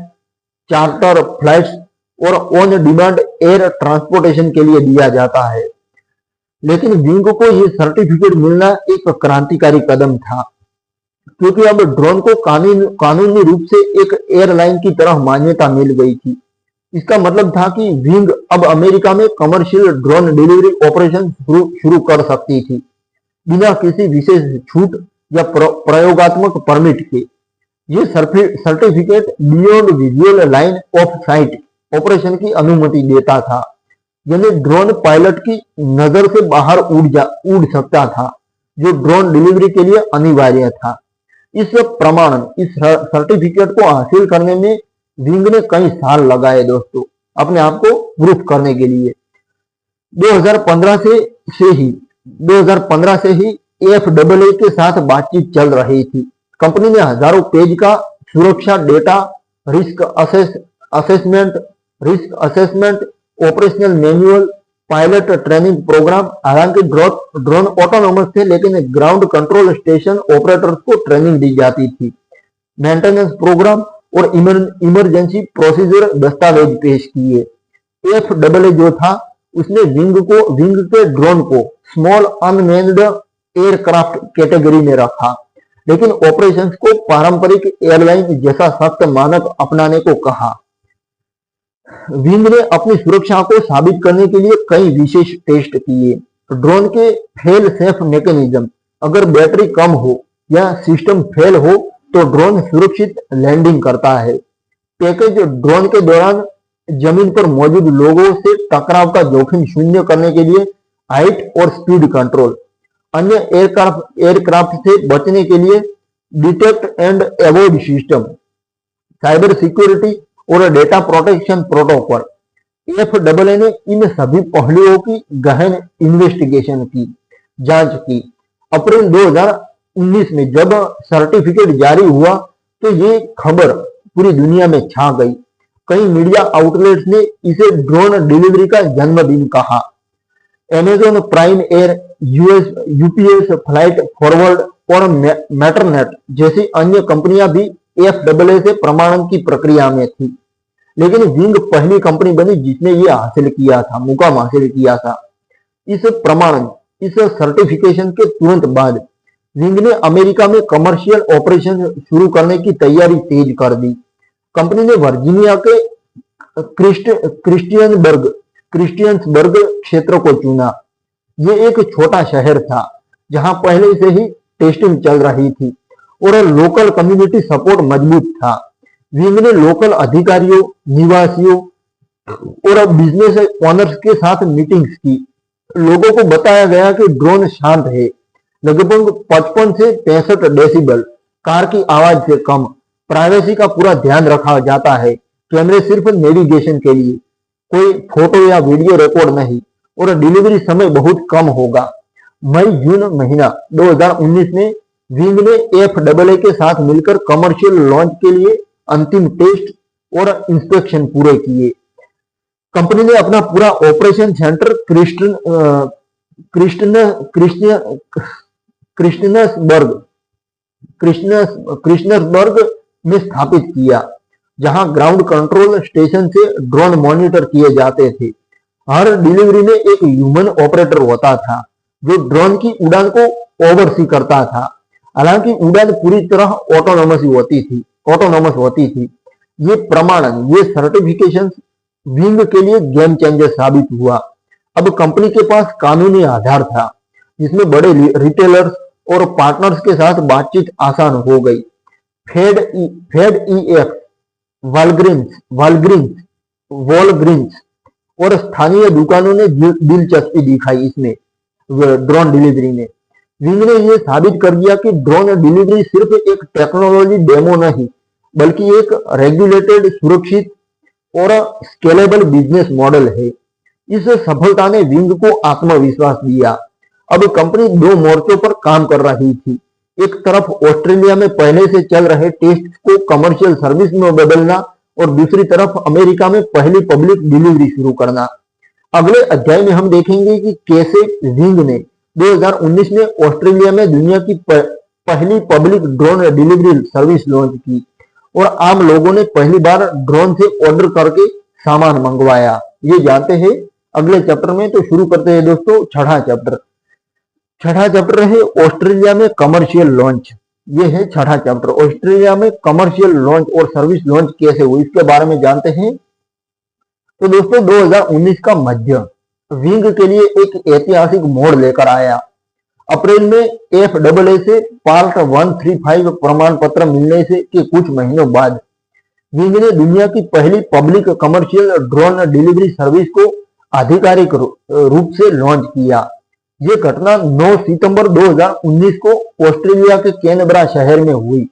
चार्टर फ्लाइट्स और ऑन डिमांड एयर ट्रांसपोर्टेशन के लिए दिया जाता है, लेकिन विंग को यह सर्टिफिकेट मिलना एक क्रांतिकारी कदम था क्योंकि अब ड्रोन को कानूनी रूप से एक एयरलाइन की तरह मान्यता मिल गई थी। इसका मतलब था कि विंग अब अमेरिका में कमर्शियल ड्रोन डिलीवरी ऑपरेशन शुरू कर सकती थी बिना किसी विशेष छूट या प्रयोगात्मक परमिट के। ये certificate beyond visual line of site operation की अनुमति देता था, यानी ड्रोन पायलट की नजर से बाहर उड़ सकता था, जो ड्रोन डिलीवरी के लिए अनिवार्य था। इस सर्टिफिकेट को हासिल करने में विंग ने कई साल लगाए दोस्तों, अपने आप को प्रूफ करने के लिए। 2015 से ही FAA के साथ बातचीत चल रही थी। कंपनी ने हजारों पेज का सुरक्षा data, risk assessment, operational manual, pilot training programme, हालांकि ड्रोन ऑटोनोमस थे, लेकिन ग्राउंड कंट्रोल स्टेशन ऑपरेटर्स को ट्रेनिंग दी जाती थी। मेंटेनेंस प्रोग्राम और इमरजेंसी प्रोसीजर दस्तावेज पेश किए। FAA जो था उसने विंग के ड्रोन को स्मॉल अनमेन्ड एयरक्राफ्ट कैटेगरी में रखा, लेकिन ऑपरेशंस को पारंपरिक एयरलाइन जैसा सख्त मानक अपनाने को कहा। विंग ने अपनी सुरक्षा को साबित करने के लिए कई विशेष टेस्ट किए। ड्रोन के फेल सेफ मैकेनिज्म, अगर बैटरी कम हो या सिस्टम फेल हो तो ड्रोन सुरक्षित लैंडिंग करता है। पैकेज ड्रोन के दौरान जमीन पर मौजूद लोगों से टकराव का जोखिम शून्य करने के लिए हाइट और स्पीड कंट्रोल, अन्य एयरक्राफ्ट से बचने के लिए detect and avoid system, cyber security और डेटा प्रोटेक्शन प्रोटोकॉल। FAA ने इन सभी पहलुओं की गहन इन्वेस्टिगेशन की, जांच की। अप्रैल 2019 में जब सर्टिफिकेट जारी हुआ तो ये खबर पूरी दुनिया में छा गई। कई मीडिया आउटलेट्स ने इसे ड्रोन डिलीवरी का जन्मदिन कहा। Amazon prime air, UPS flight forward और मैटरनेट जैसी अन्य कंपनियां भी FAA से प्रमाणन की प्रक्रिया में थी, लेकिन विंग पहली कंपनी बनी जिसने ये हासिल किया था, मुकाम हासिल किया था। इस सर्टिफिकेशन के तुरंत बाद विंग ने अमेरिका में कमर्शियल ऑपरेशन शुरू करने की तैयारी तेज कर दी। कंपनी ने वर्जीनिया के क्रिस्टियंसबर्ग क्षेत्र को चुना। ये एक छोटा शहर था जहां पहले से ही टेस्टिंग चल रही थी और लोकल कम्युनिटी सपोर्ट मजबूत था। विंग ने लोकल अधिकारियों, निवासियों और बिजनेस ओनर्स के साथ मीटिंग्स की। लोगों को बताया गया कि ड्रोन शांत है, लगभग 55 से 65 डेसिबल, कार की आवाज से कम, प्राइवेसी का पूरा ध्यान रखा जाता है, कैमरे सिर्फ नेविगेशन के लिए, कोई फोटो या वीडियो रिकॉर्ड नहीं, और डिलीवरी समय बहुत कम होगा। मई-जून महीना 2019 में विंग ने FAA के साथ मिलकर कमर्शियल लॉन्च के लिए अंतिम टेस्ट और इंस्पेक्शन पूरे किए। कंपनी ने अपना पूरा ऑपरेशन सेंटर क्रिस्टनसबर्ग में स्थापित किया, जहां ग्राउंड कंट्रोल स्टेशन से ड्रोन मॉनिटर किए जाते थे। हर डिलीवरी में एक ह्यूमन ऑपरेटर होता था जो ड्रोन की उड़ान को ओवरसी करता था। हालांकि उड़ान पूरी तरह ऑटोनोमस होती थी। ये प्रमाणन, ये सर्टिफिकेशन विंग के लिए गेम चेंजर साबित हुआ। अब कंपनी के पास कानूनी आधार था, जिसमें बड़े रिटेलर्स और पार्टनर्स के साथ बातचीत आसान हो गई। FedEx, वॉलग्रीन्स और स्थानीय दुकानों ने दिलचस्पी दिखाई इसमें, ड्रोन डिलीवरी में। विंग ने यह साबित कर दिया कि ड्रोन डिलीवरी सिर्फ एक टेक्नोलॉजी डेमो नहीं, बल्कि एक रेगुलेटेड, सुरक्षित और स्केलेबल बिजनेस मॉडल है। इस सफलता ने विंग को आत्मविश्वास दिया। अब कंपनी दो मोर्चों पर काम कर रही थी। एक तरफ ऑस्ट्रेलिया में पहले से चल रहे टेस्ट को कमर्शियल सर्विस में बदलना और दूसरी तरफ अमेरिका में पहली पब्लिक डिलीवरी शुरू करना। अगले अध्याय में हम देखेंगे कि कैसे विंग ने 2019 में ऑस्ट्रेलिया में दुनिया की पहली public drone delivery service launch की और आम लोगों ने पहली बार ड्रोन से ऑर्डर करके सामान मंगवाया। ये जानते हैं अगले चैप्टर में। तो शुरू करते हैं दोस्तों छठा चैप्टर है ऑस्ट्रेलिया में कमर्शियल लॉन्च। ये है छठा चैप्टर, ऑस्ट्रेलिया में कमर्शियल लॉन्च और सर्विस लॉन्च कैसे हुई, इसके बारे में जानते हैं। तो दोस्तों 2019 का मध्य विंग के लिए एक ऐतिहासिक मोड़ लेकर आया। अप्रैल में FAA से पार्ट 135 प्रमाण पत्र मिलने से के कुछ महीनों बाद विंग ने दुनिया की पहली public commercial drone delivery service को आधिकारिक रूप से लॉन्च किया। ये घटना 9 सितंबर 2019 को ऑस्ट्रेलिया के कैनबरा शहर में हुई।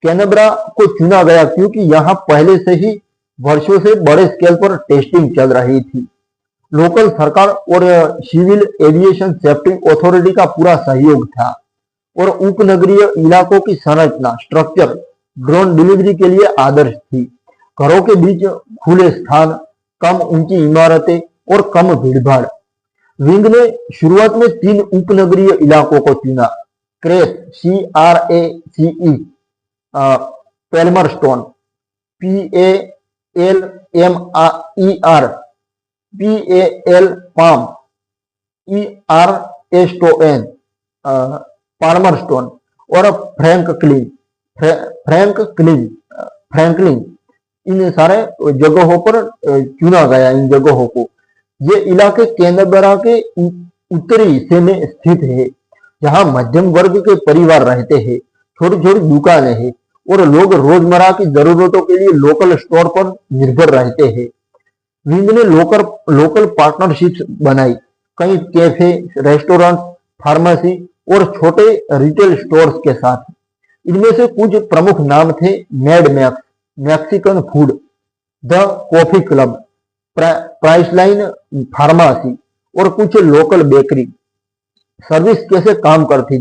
कैनबरा को चुना गया क्योंकि यहाँ पहले से ही वर्षों से बड़े स्केल पर टेस्टिंग चल रही थी। लोकल सरकार और सिविल एविएशन सेफ्टी अथॉरिटी का पूरा सहयोग था और उपनगरीय इलाकों की संरचना स्ट्रक्चर ड्रोन डिलीवरी के लिए आदर्श थी। घरों के बीच खुले स्थान, कम ऊंची इमारतें और कम भीड़भाड़। विंग ने शुरुआत में 3 उपनगरीय इलाकों को चुना। Crace CRACE, Palmerston PALMER, PAL पाम, ERSTON पाल्मरस्टोन और फ्रैंकलिन इन सारे जगहों पर चुना गया। इन जगहों को ये इलाके कैनबरा के उत्तरी हिस्से में स्थित है, जहां मध्यम वर्ग के परिवार रहते हैं, छोटी छोटी दुकानें हैं और लोग रोजमर्रा की जरूरतों के लिए लोकल स्टोर पर निर्भर रहते हैं। विंग ने लोकल पार्टनरशिप्स बनाई, कई कैफे, रेस्टोरेंट, फार्मेसी और छोटे रिटेल स्टोर्स के साथ। इनमें से कुछ प्रमुख नाम थे mad max, Mexican food, the coffee club, Priceline pharmacy और कुछ लोकल बेकरी। सर्विस कैसे काम करती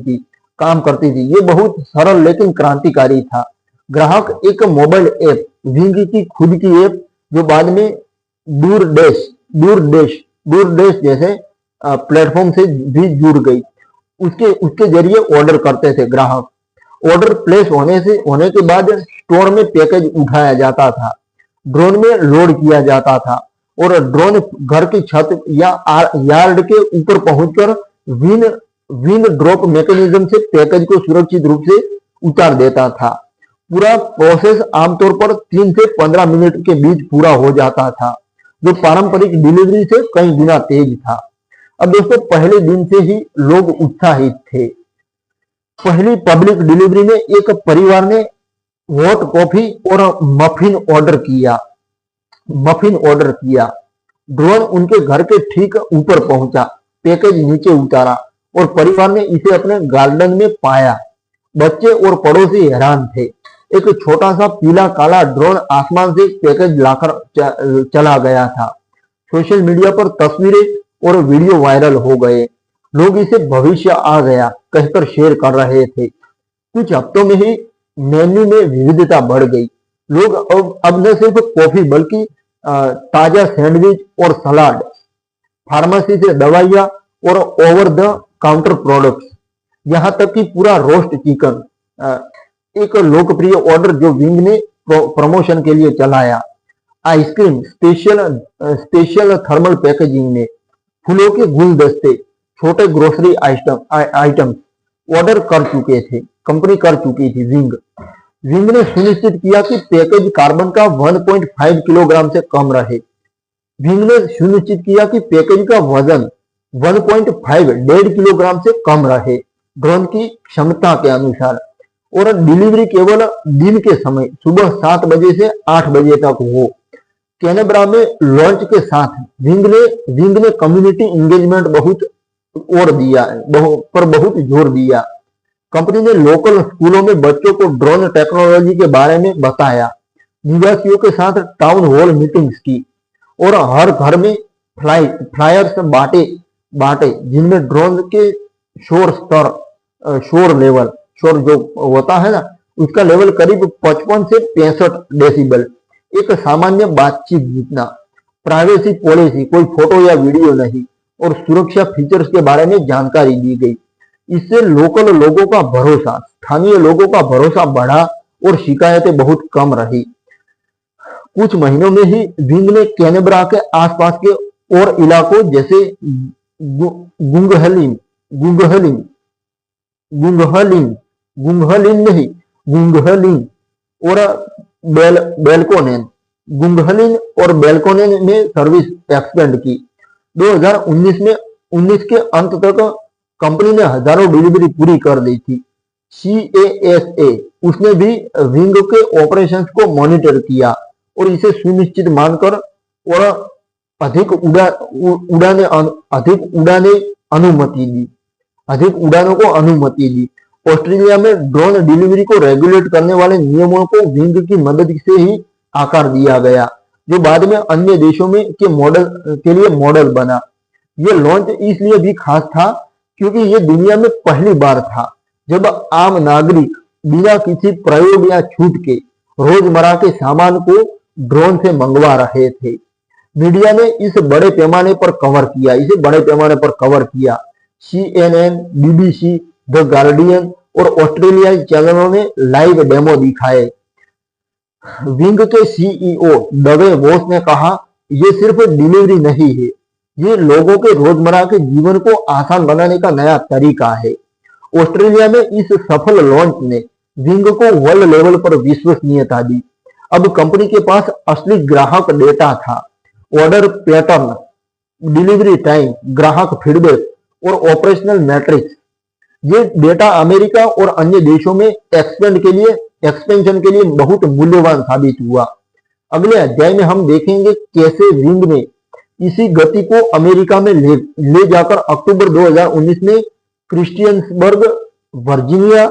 थी ये बहुत सरल लेकिन क्रांतिकारी था। ग्राहक एक मोबाइल ऐप, विंग की खुद की ऐप जो बाद में दूरदेश जैसे प्लेटफॉर्म से भी जुड़ गई, उसके जरिए ऑर्डर करते थे ग्राहक। ऑर्डर प्लेस होने के बाद स्टोर में पैकेज उठाया जाता था, ड्रोन में लोड किया जाता था और ड्रोन घर की छत या यार्ड के ऊपर पहुंचकर विंग ड्रॉप मैकेनिज्म से पैकेज को सुरक्षित रूप से उतार देता था। पूरा प्रोसेस आमतौर पर 3 से 15 मिनट के बीच पूरा हो जाता था, जो पारंपरिक डिलीवरी से कई गुना तेज था। अब दोस्तों, पहले दिन से ही लोग उत्साहित थे। पहली पब्लिक डिलीवरी में एक परिवार ने हॉट कॉफी और मफिन ऑर्डर किया। ड्रोन उनके घर के ठीक ऊपर पहुंचा, पैकेज नीचे उतारा और परिवार ने इसे अपने गार्डन में पाया। बच्चे और पड़ोसी हैरान थे। एक छोटा सा पीला काला ड्रोन आसमान से पैकेज लाकर चला गया था। सोशल मीडिया पर तस्वीरें और वीडियो वायरल हो गए। लोग इसे भविष्य आ गया कहकर शेयर कर रहे थे। कुछ हफ्तों में ही मेन्यू में विविधता बढ़ गई। लोग अब न सिर्फ कॉफी बल्कि ताजा सैंडविच और सलाद, फार्मेसी से दवाइयां और ओवर द काउंटर प्रोडक्ट्स, यहाँ तक कि पूरा रोस्ट चिकन, एक लोकप्रिय ऑर्डर जो विंग ने प्रमोशन के लिए चलाया। आइसक्रीम स्पेशल थर्मल पैकेजिंग में, फूलों के गुलदस्ते, छोटे ग्रोसरी आइटम्स ऑर्डर कर चुके थे, कंपनी कर चुकी थी। विंग ने सुनिश्चित किया कि पैकेज कार्बन का 1.5 किलोग्राम से कम रहे। विंग ने सुनिश्चित किया कि पैकेज का वजन 1.5 किलोग्राम से कम रहे ड्रोन की क्षमता के अनुसार, और डिलीवरी केवल दिन के समय सुबह 7 बजे से 8 बजे तक हो। कैनबरा में लॉन्च के साथ विंग ने कम्युनिटी एंगेजमेंट बहुत जोर दिया। कंपनी ने लोकल स्कूलों में बच्चों को ड्रोन टेक्नोलॉजी के बारे में बताया, निवासियों के साथ टाउन हॉल मीटिंग्स की और हर घर में फ्लायर्स बांटे जिनमें ड्रोन के शोर जो होता है ना, उसका लेवल करीब 55 से 65 डेसिबल, एक सामान्य बातचीत जितना। प्राइवेसी पॉलिसी, कोई फोटो या वीडियो नहीं, और सुरक्षा फीचर्स के बारे में जानकारी दी गई। इससे स्थानीय लोगों का भरोसा बढ़ा और शिकायतें बहुत कम रही। कुछ महीनों में ही विंग ने कैनबरा के आसपास के और इलाकों जैसे गुंगहलिन और बेलकोनेन में सर्विस एक्सपेंड की। 2019 के अंत तक कंपनी ने हजारों डिलीवरी पूरी कर दी थी। CASA उसने भी विंग के ऑपरेशंस को मॉनिटर किया और इसे सुनिश्चित मानकर और अधिक उड़ानों को अनुमति दी। ऑस्ट्रेलिया में ड्रोन डिलीवरी को रेगुलेट करने वाले नियमों को विंग की मदद से ही आकार दिया गया, जो बाद में अन्य देशों में के लिए मॉडल बना। ये लॉन्च इसलिए भी खास था क्योंकि ये दुनिया में पहली बार था जब आम नागरिक बिना किसी प्रयोग या छूट के रोजमर्रा के सामान को ड्रोन से मंगवा रहे थे। मीडिया ने इसे बड़े पैमाने पर कवर किया। CNN, BBC, द गार्डियन और ऑस्ट्रेलियाई चैनलों ने लाइव डेमो दिखाए। विंग के CEO डवे वॉस ने कहा, ये सिर्फ डिलीवरी नहीं है, ये लोगों के रोजमर्रा के जीवन को आसान बनाने का नया तरीका है। ऑस्ट्रेलिया में इस सफल लॉन्च ने विंग को वर्ल्ड लेवल पर विश्वसनीयता दी। अब कंपनी के पास असली ग्राहक डेटा था, ऑर्डर पैटर्न, डिलीवरी टाइम, ग्राहक फीडबैक और ऑपरेशनल मैट्रिक्स। ये डेटा अमेरिका और अन्य देशों में एक्सपेंशन के लिए बहुत मूल्यवान साबित हुआ। अगले अध्याय में हम देखेंगे कैसे विंग ने इसी गति को अमेरिका में ले जाकर अक्टूबर 2019 में क्रिस्टियंसबर्ग, वर्जीनिया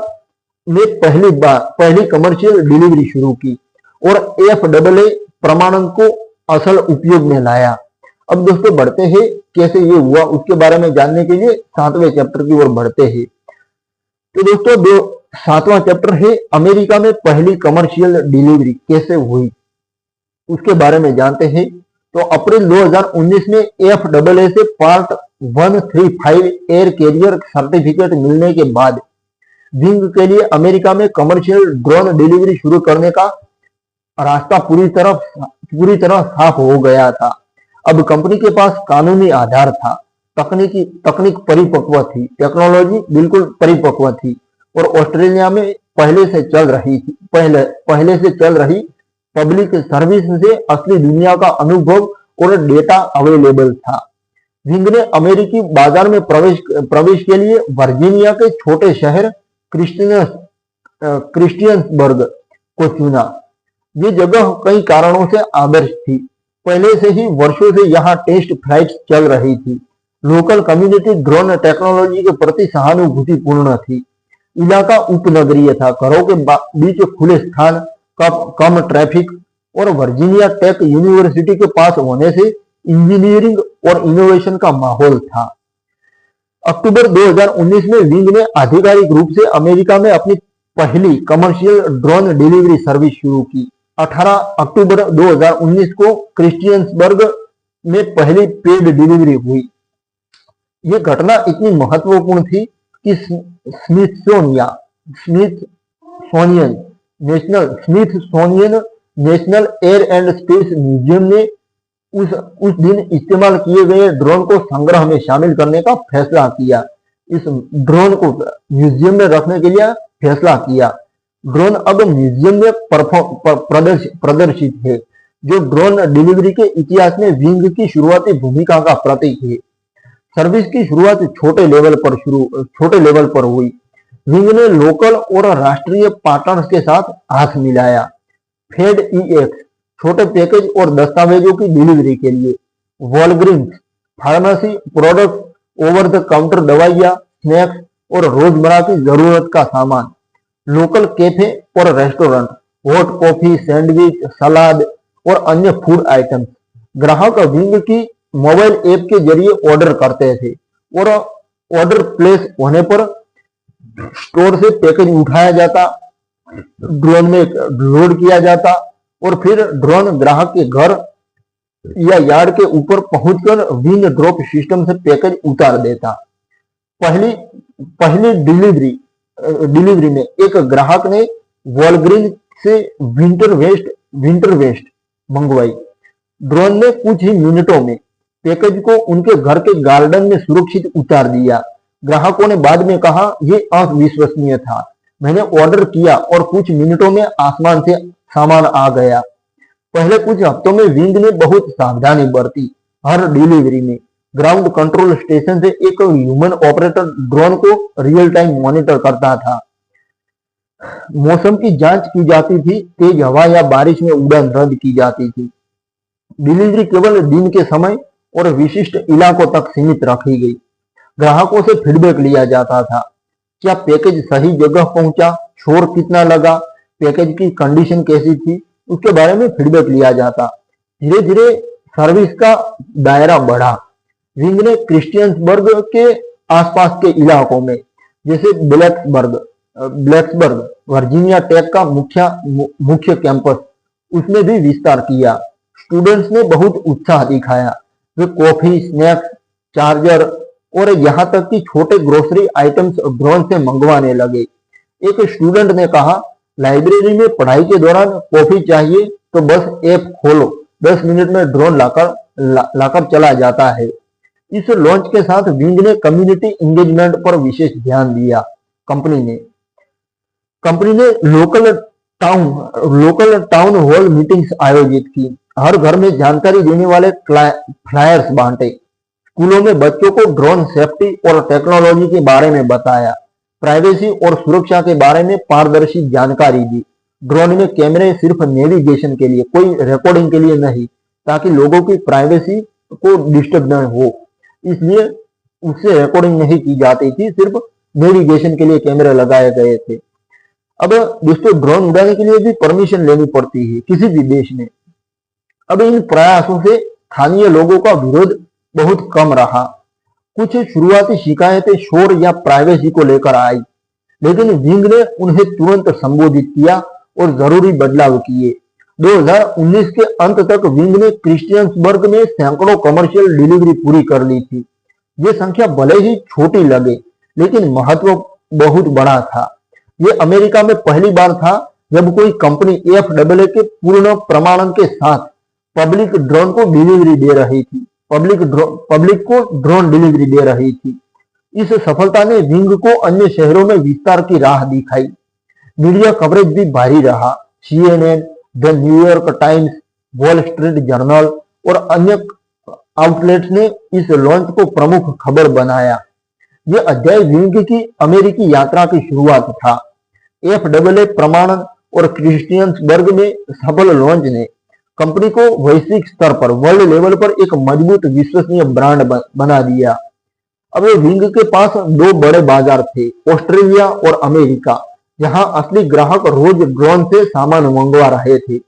में पहली कमर्शियल डिलीवरी शुरू की और FAA प्रमाणन को असल उपयोग में लाया। अब दोस्तों बढ़ते हैं कैसे ये हुआ उसके बारे में जानने के लिए 7वें चैप्टर की ओर बढ़ते हैं। तो दोस्तों 7वां चैप्टर है अमेरिका में पहली कमर्शियल डिलीवरी कैसे हुई, उसके बारे में जानते हैं। तो अप्रैल 2019 में FAA से पार्ट 135 एयर कैरियर सर्टिफिकेट मिलने के बाद विंग के लिए अमेरिका में कमर्शियल ड्रोन डिलीवरी शुरू करने का रास्ता पूरी तरह साफ हो गया था। अब कंपनी के पास कानूनी आधार था, तकनीक परिपक्व थी, टेक्नोलॉजी बिल्कुल परिपक्व थी और ऑस्ट्रेलिया में पहले से चल रही पब्लिक सर्विस से असली दुनिया का अनुभव और डेटा अवेलेबल था। विंग ने अमेरिकी बाजार में प्रवेश के लिए वर्जीनिया के छोटे शहर क्रिस्टियंसबर्ग को चुना। ये जगह कई कारणों से आदर्श थी। पहले से ही वर्षों से यहाँ टेस्ट फ्लाइट्स चल रही थी। लोकल कम्युनिटी ड्रोन टेक्नोलॉजी के प्रति सहानुभूतिपूर्ण थी। इलाका उपनगरीय था, घरों के बीच खुले स्थान, कम ट्रैफिक और वर्जीनिया टेक यूनिवर्सिटी के पास होने से इंजीनियरिंग और इनोवेशन का माहौल था। अक्टूबर 2019 में विंग ने आधिकारिक रूप से अमेरिका में अपनी पहली कमर्शियल ड्रोन डिलीवरी सर्विस शुरू की। 18 अक्टूबर 2019 को क्रिस्टियंसबर्ग में पहली पेड डिलीवरी हुई। ये घटना इतनी महत्वपूर्ण थी कि Smithsonian national air and space museum ने उस दिन इस्तेमाल किए गए ड्रोन को संग्रह में शामिल करने का फैसला किया। इस ड्रोन को म्यूजियम में रखने के लिए फैसला किया। ड्रोन अब म्यूजियम में प्रदर्शित है, जो ड्रोन डिलीवरी के इतिहास में विंग की शुरुआती भूमिका का प्रतीक है। सर्विस की शुरुआत छोटे लेवल पर हुई। विंग ने लोकल और राष्ट्रीय पार्टनर्स के साथ हाथ मिलाया। FedEx छोटे पैकेज और दस्तावेजों की डिलीवरी के लिए, Walgreens pharmacy product, over the counter दवाइयाँ, स्नैक्स और रोजमर्रा की जरूरत का सामान, लोकल कैफे और restaurant, hot coffee, sandwich, salad और अन्य फूड आइटम्स। ग्राहक विंग की मोबाइल ऐप के जरिए ऑर्डर करते थे और ऑर्डर प्लेस होने पर स्टोर से पैकेज उठाया जाता, ड्रोन में लोड किया जाता और फिर ड्रोन ग्राहक के घर या यार्ड के ऊपर पहुंचकर विंग ड्रॉप सिस्टम से पैकेज उतार देता। पहली डिलीवरी में एक ग्राहक ने वॉलग्रीन से विंटर वेस्ट मंगवाई। ड्रोन ने कुछ ही मिनटों में पैकेज को उनके घर के गार्डन में सुरक्षित उतार दिया। ग्राहकों ने बाद में कहा, ये अविश्वसनीय था। मैंने ऑर्डर किया और कुछ मिनटों में आसमान से सामान आ गया। पहले कुछ हफ्तों में विंग ने बहुत सावधानी बरती। हर डिलीवरी में ग्राउंड कंट्रोल स्टेशन से एक ह्यूमन ऑपरेटर ड्रोन को रियल टाइम मॉनिटर करता था। मौसम की जांच की जाती थी, तेज हवा या बारिश में उड़ान रद्द की जाती थी। डिलीवरी केवल दिन के समय और विशिष्ट इलाकों तक सीमित रखी गई। ग्राहकों से फीडबैक लिया जाता था। क्या पैकेज सही जगह पहुंचा, शोर कितना लगा, पैकेज की कंडीशन कैसी थी, उसके बारे में फीडबैक लिया जाता। धीरे धीरे सर्विस का दायरा बढ़ा। विंग ने क्रिश्चियंसबर्ग के आसपास के इलाकों में, जैसे ब्लैक्सबर्ग वर्जीनिया टेक का मुख्य कैंपस, उसमें भी विस्तार किया। स्टूडेंट्स ने बहुत उत्साह दिखाया। वे कॉफी, स्नैक्स, चार्जर और यहाँ तक कि छोटे ग्रोसरी आइटम्स ड्रोन से मंगवाने लगे। एक स्टूडेंट ने कहा, लाइब्रेरी में पढ़ाई के दौरान कॉफी चाहिए तो बस ऐप खोलो, 10 मिनट में ड्रोन लाकर चला जाता है। इस लॉन्च के साथ विंग ने कम्युनिटी इंगेजमेंट पर विशेष ध्यान दिया। कंपनी ने लोकल टाउन हॉल मीटिंग्स आयोजित की। हर घर में जानकारी देने वाले फ्लायर्स बांटे। स्कूलों में बच्चों को ड्रोन सेफ्टी और टेक्नोलॉजी के बारे में बताया। प्राइवेसी और सुरक्षा के बारे में पारदर्शी जानकारी दी। ड्रोन में कैमरे सिर्फ नेविगेशन के लिए, कोई रिकॉर्डिंग के लिए नहीं, ताकि लोगों की प्राइवेसी को डिस्टर्ब न हो, इसलिए उससे रिकॉर्डिंग नहीं की जाती थी, सिर्फ नेविगेशन के लिए कैमरे लगाए गए थे। अब दोस्तों, ड्रोन उड़ाने के लिए भी परमिशन लेनी पड़ती है किसी भी देश में। अब इन प्रयासों से स्थानीय लोगों का विरोध बहुत कम रहा। कुछ शुरुआती शिकायतें शोर या प्राइवेसी को लेकर आई, लेकिन विंग ने उन्हें तुरंत संबोधित किया और जरूरी बदलाव किए। 2019 के अंत तक विंग ने क्रिश्चियंसबर्ग में सैकड़ों कमर्शियल डिलीवरी पूरी कर ली थी। ये संख्या भले ही छोटी लगे, लेकिन महत्व बहुत बड़ा था। ये अमेरिका में पहली बार था जब कोई कंपनी FAA के पूर्ण प्रमाणन के साथ पब्लिक ड्रोन को डिलीवरी दे रही थी, पब्लिक को ड्रोन डिलीवरी दे रही थी। इस सफलता ने विंग को अन्य शहरों में विस्तार की राह दिखाई। मीडिया कवरेज भी भारी रहा। CNN, the New York times, wall street journal और अन्य आउटलेट्स ने इस लॉन्च को प्रमुख खबर बनाया। यह अध्याय विंग की अमेरिकी यात्रा की शुरुआत था। FAA प्रमाणन और क्रिश्चियंसबर्ग में सफल लॉन्च ने कंपनी को वैश्विक स्तर पर, वर्ल्ड लेवल पर एक मजबूत विश्वसनीय ब्रांड बना दिया। अब विंग के पास दो बड़े बाजार थे, ऑस्ट्रेलिया और अमेरिका, जहां असली ग्राहक रोज ड्रोन से सामान मंगवा रहे थे।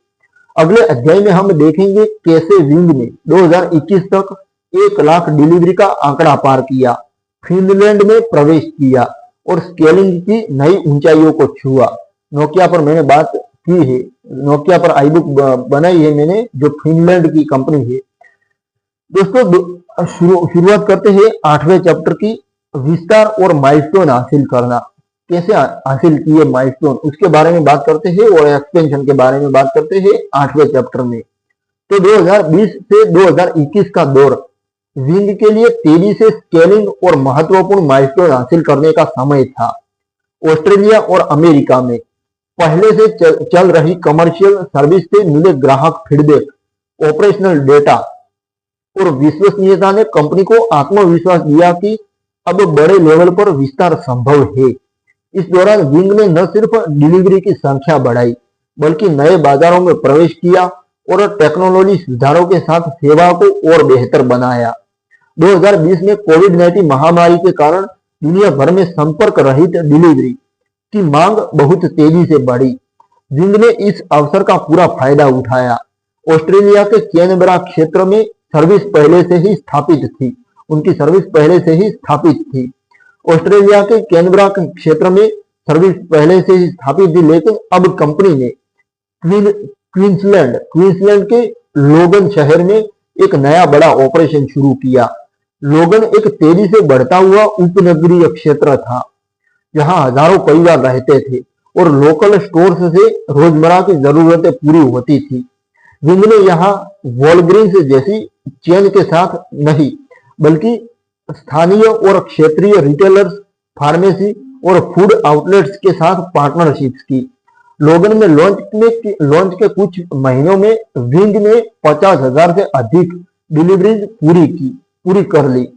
अगले अध्याय में हम देखेंगे कैसे विंग ने 2021 तक 1 लाख डिलीवरी का आंकड़ा पार किया, फिनलैंड में प्रवेश किया और स्केलिंग की नई ऊंचाइयों को छुआ। नोकिया पर मैंने बात की है, नोकिया पर आईबुक बनाई है मैंने, जो फिनलैंड की कंपनी है। दोस्तों, शुरुआत करते हैं 8वें चैप्टर की, विस्तार और माइलस्टोन हासिल करना। कैसे हासिल किए माइलस्टोन, उसके बारे में बात करते हैं और एक्सपेंशन के बारे में बात करते हैं 8वें चैप्टर में। तो 2020 से 2021 का दौर विंग के लिए तेजी से स्केलिंग और महत्वपूर्ण माइलस्टोन हासिल करने का समय था। ऑस्ट्रेलिया और अमेरिका में पहले से चल रही कमर्शियल सर्विस से मिले ग्राहक फीडबैक, ऑपरेशनल डेटा और विश्वसनीयता ने कंपनी को आत्मविश्वास दिया कि अब बड़े लेवल पर विस्तार संभव है। इस दौरान विंग ने न सिर्फ डिलीवरी की संख्या बढ़ाई, बल्कि नए बाजारों में प्रवेश किया और टेक्नोलॉजी सुधारों के साथ सेवा को और बेहतर बनाया। 2020 में कोविड-19 महामारी के कारण दुनिया भर में संपर्क रहित डिलीवरी की मांग बहुत तेजी से बढ़ी। विंग ने इस अवसर का पूरा फायदा उठाया। ऑस्ट्रेलिया के कैनबरा क्षेत्र में सर्विस पहले से ही स्थापित थी, उनकी सर्विस पहले से ही स्थापित थी। ऑस्ट्रेलिया के कैनबरा के क्षेत्र में सर्विस पहले से ही स्थापित थी, लेकिन अब कंपनी ने क्वींसलैंड के लोगन शहर में एक नया बड़ा ऑपरेशन शुरू किया। लोगन एक तेजी से बढ़ता हुआ उपनगरीय क्षेत्र था, जहां हजारों परिवार रहते थे और लोकल स्टोर्स से रोजमर्रा की जरूरतें पूरी होती थी। विंग ने यहाँ वॉलग्रीन्स जैसी चेन के साथ नहीं, बल्कि स्थानीय और क्षेत्रीय रिटेलर्स, फार्मेसी और फूड आउटलेट्स के साथ पार्टनरशिप्स की। लोगन में लॉन्च के कुछ महीनों में विंग ने 50,000 से अधिक डिलीवरीज पूरी की। पूरी कर ली।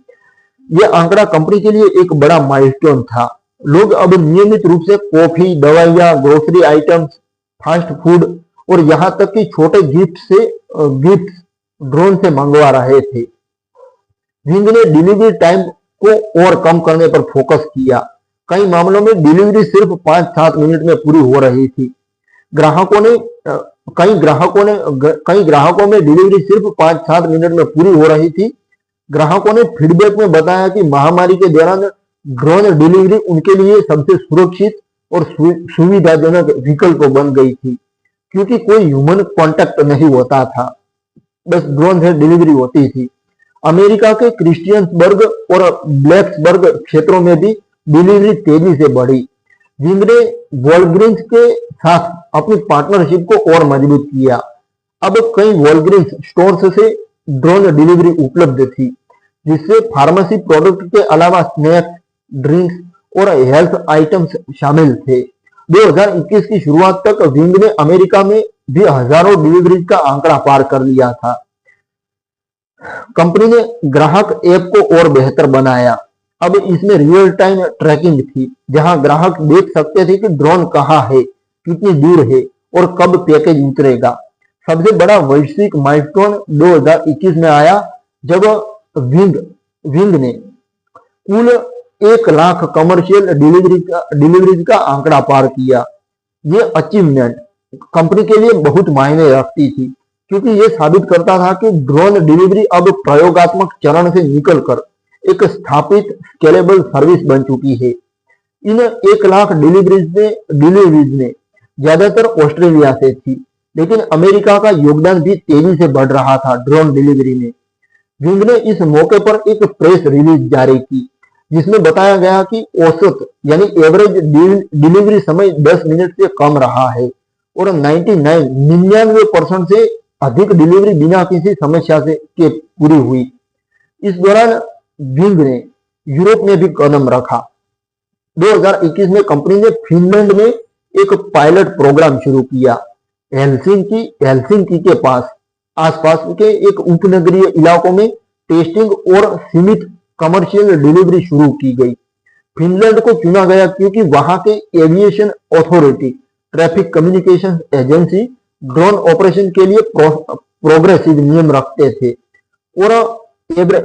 ये आंकड़ा कंपनी के लिए एक बड़ा माइलस्टोन था। लोग अब नियमित रूप से कॉफी, दवाइयाँ, ग्रोसरी आइटम्स, फास्ट फूड और यहाँ तक कि छोटे गिफ्ट ड्रोन से मंगवा रहे थे। विंग ने डिलीवरी टाइम को और कम करने पर फोकस किया। कई मामलों में डिलीवरी सिर्फ 5-7 मिनट में पूरी हो रही थी। कई ग्राहकों में डिलीवरी सिर्फ 5-7 मिनट में पूरी हो रही थी। ग्राहकों ने फीडबैक में बताया कि महामारी के दौरान ड्रोन डिलीवरी उनके लिए सबसे सुरक्षित और सुविधाजनक विकल्प बन गई थी, क्योंकि कोई ह्यूमन कांटेक्ट नहीं होता था, बस ड्रोन से डिलीवरी होती थी। अमेरिका के क्रिश्चियंसबर्ग और ब्लैक्सबर्ग क्षेत्रों में भी डिलीवरी तेजी से बढ़ी। विंग ने वॉलग्रीन्स के साथ अपनी पार्टनरशिप को और मजबूत किया। अब कई वॉलग्रीन्स स्टोर्स से ड्रोन डिलीवरी उपलब्ध थी, जिससे फार्मेसी प्रोडक्ट के अलावा स्नैक्स, ड्रिंक्स और हेल्थ आइटम्स शामिल थे। 2021 की शुरुआत तक विंग ने अमेरिका में भी हजारों डिलीवरीज का आंकड़ा पार कर लिया था। कंपनी ने ग्राहक ऐप को और बेहतर बनाया। अब इसमें रियल टाइम ट्रैकिंग थी, जहां ग्राहक देख सकते थे कि ड्रोन कहां है, कितनी दूर है और कब पैकेज उतरेगा। सबसे बड़ा वैश्विक माइलस्टोन 2021 में आया, जब विंग ने कुल 1 लाख कमर्शियल डिलीवरीज का आंकड़ा पार किया। ये अचीवमेंट कंपनी के लिए बहुत मायने रखती थी, क्योंकि ये साबित करता था कि ड्रोन डिलीवरी अब प्रयोगात्मक चरण से निकलकर एक स्थापित स्केलेबल सर्विस बन चुकी है। इन 1 लाख डिलीवरीज में ज्यादातर ऑस्ट्रेलिया से थी, लेकिन अमेरिका का योगदान भी तेजी से बढ़ रहा था ड्रोन डिलीवरी में। विंग ने इस मौके पर एक प्रेस रिलीज जारी की, जिसमें बताया गया कि औसत यानी एवरेज डिलीवरी समय 10 मिनट से कम रहा है और 99% से अधिक डिलीवरी बिना किसी समस्या के पूरी हुई। इस दौरान विंग ने यूरोप में भी कदम रखा। 2021 में कंपनी ने फिनलैंड में एक पायलट प्रोग्राम शुरू किया। हेलसिंकी के आसपास के एक उपनगरीय इलाकों में टेस्टिंग और सीमित कमर्शियल डिलीवरी शुरू की गई। फिनलैंड को चुना गया क्योंकि वहां के aviation authority, traffic communication agency drone operation के लिए प्रोग्रेसिव नियम रखते थे और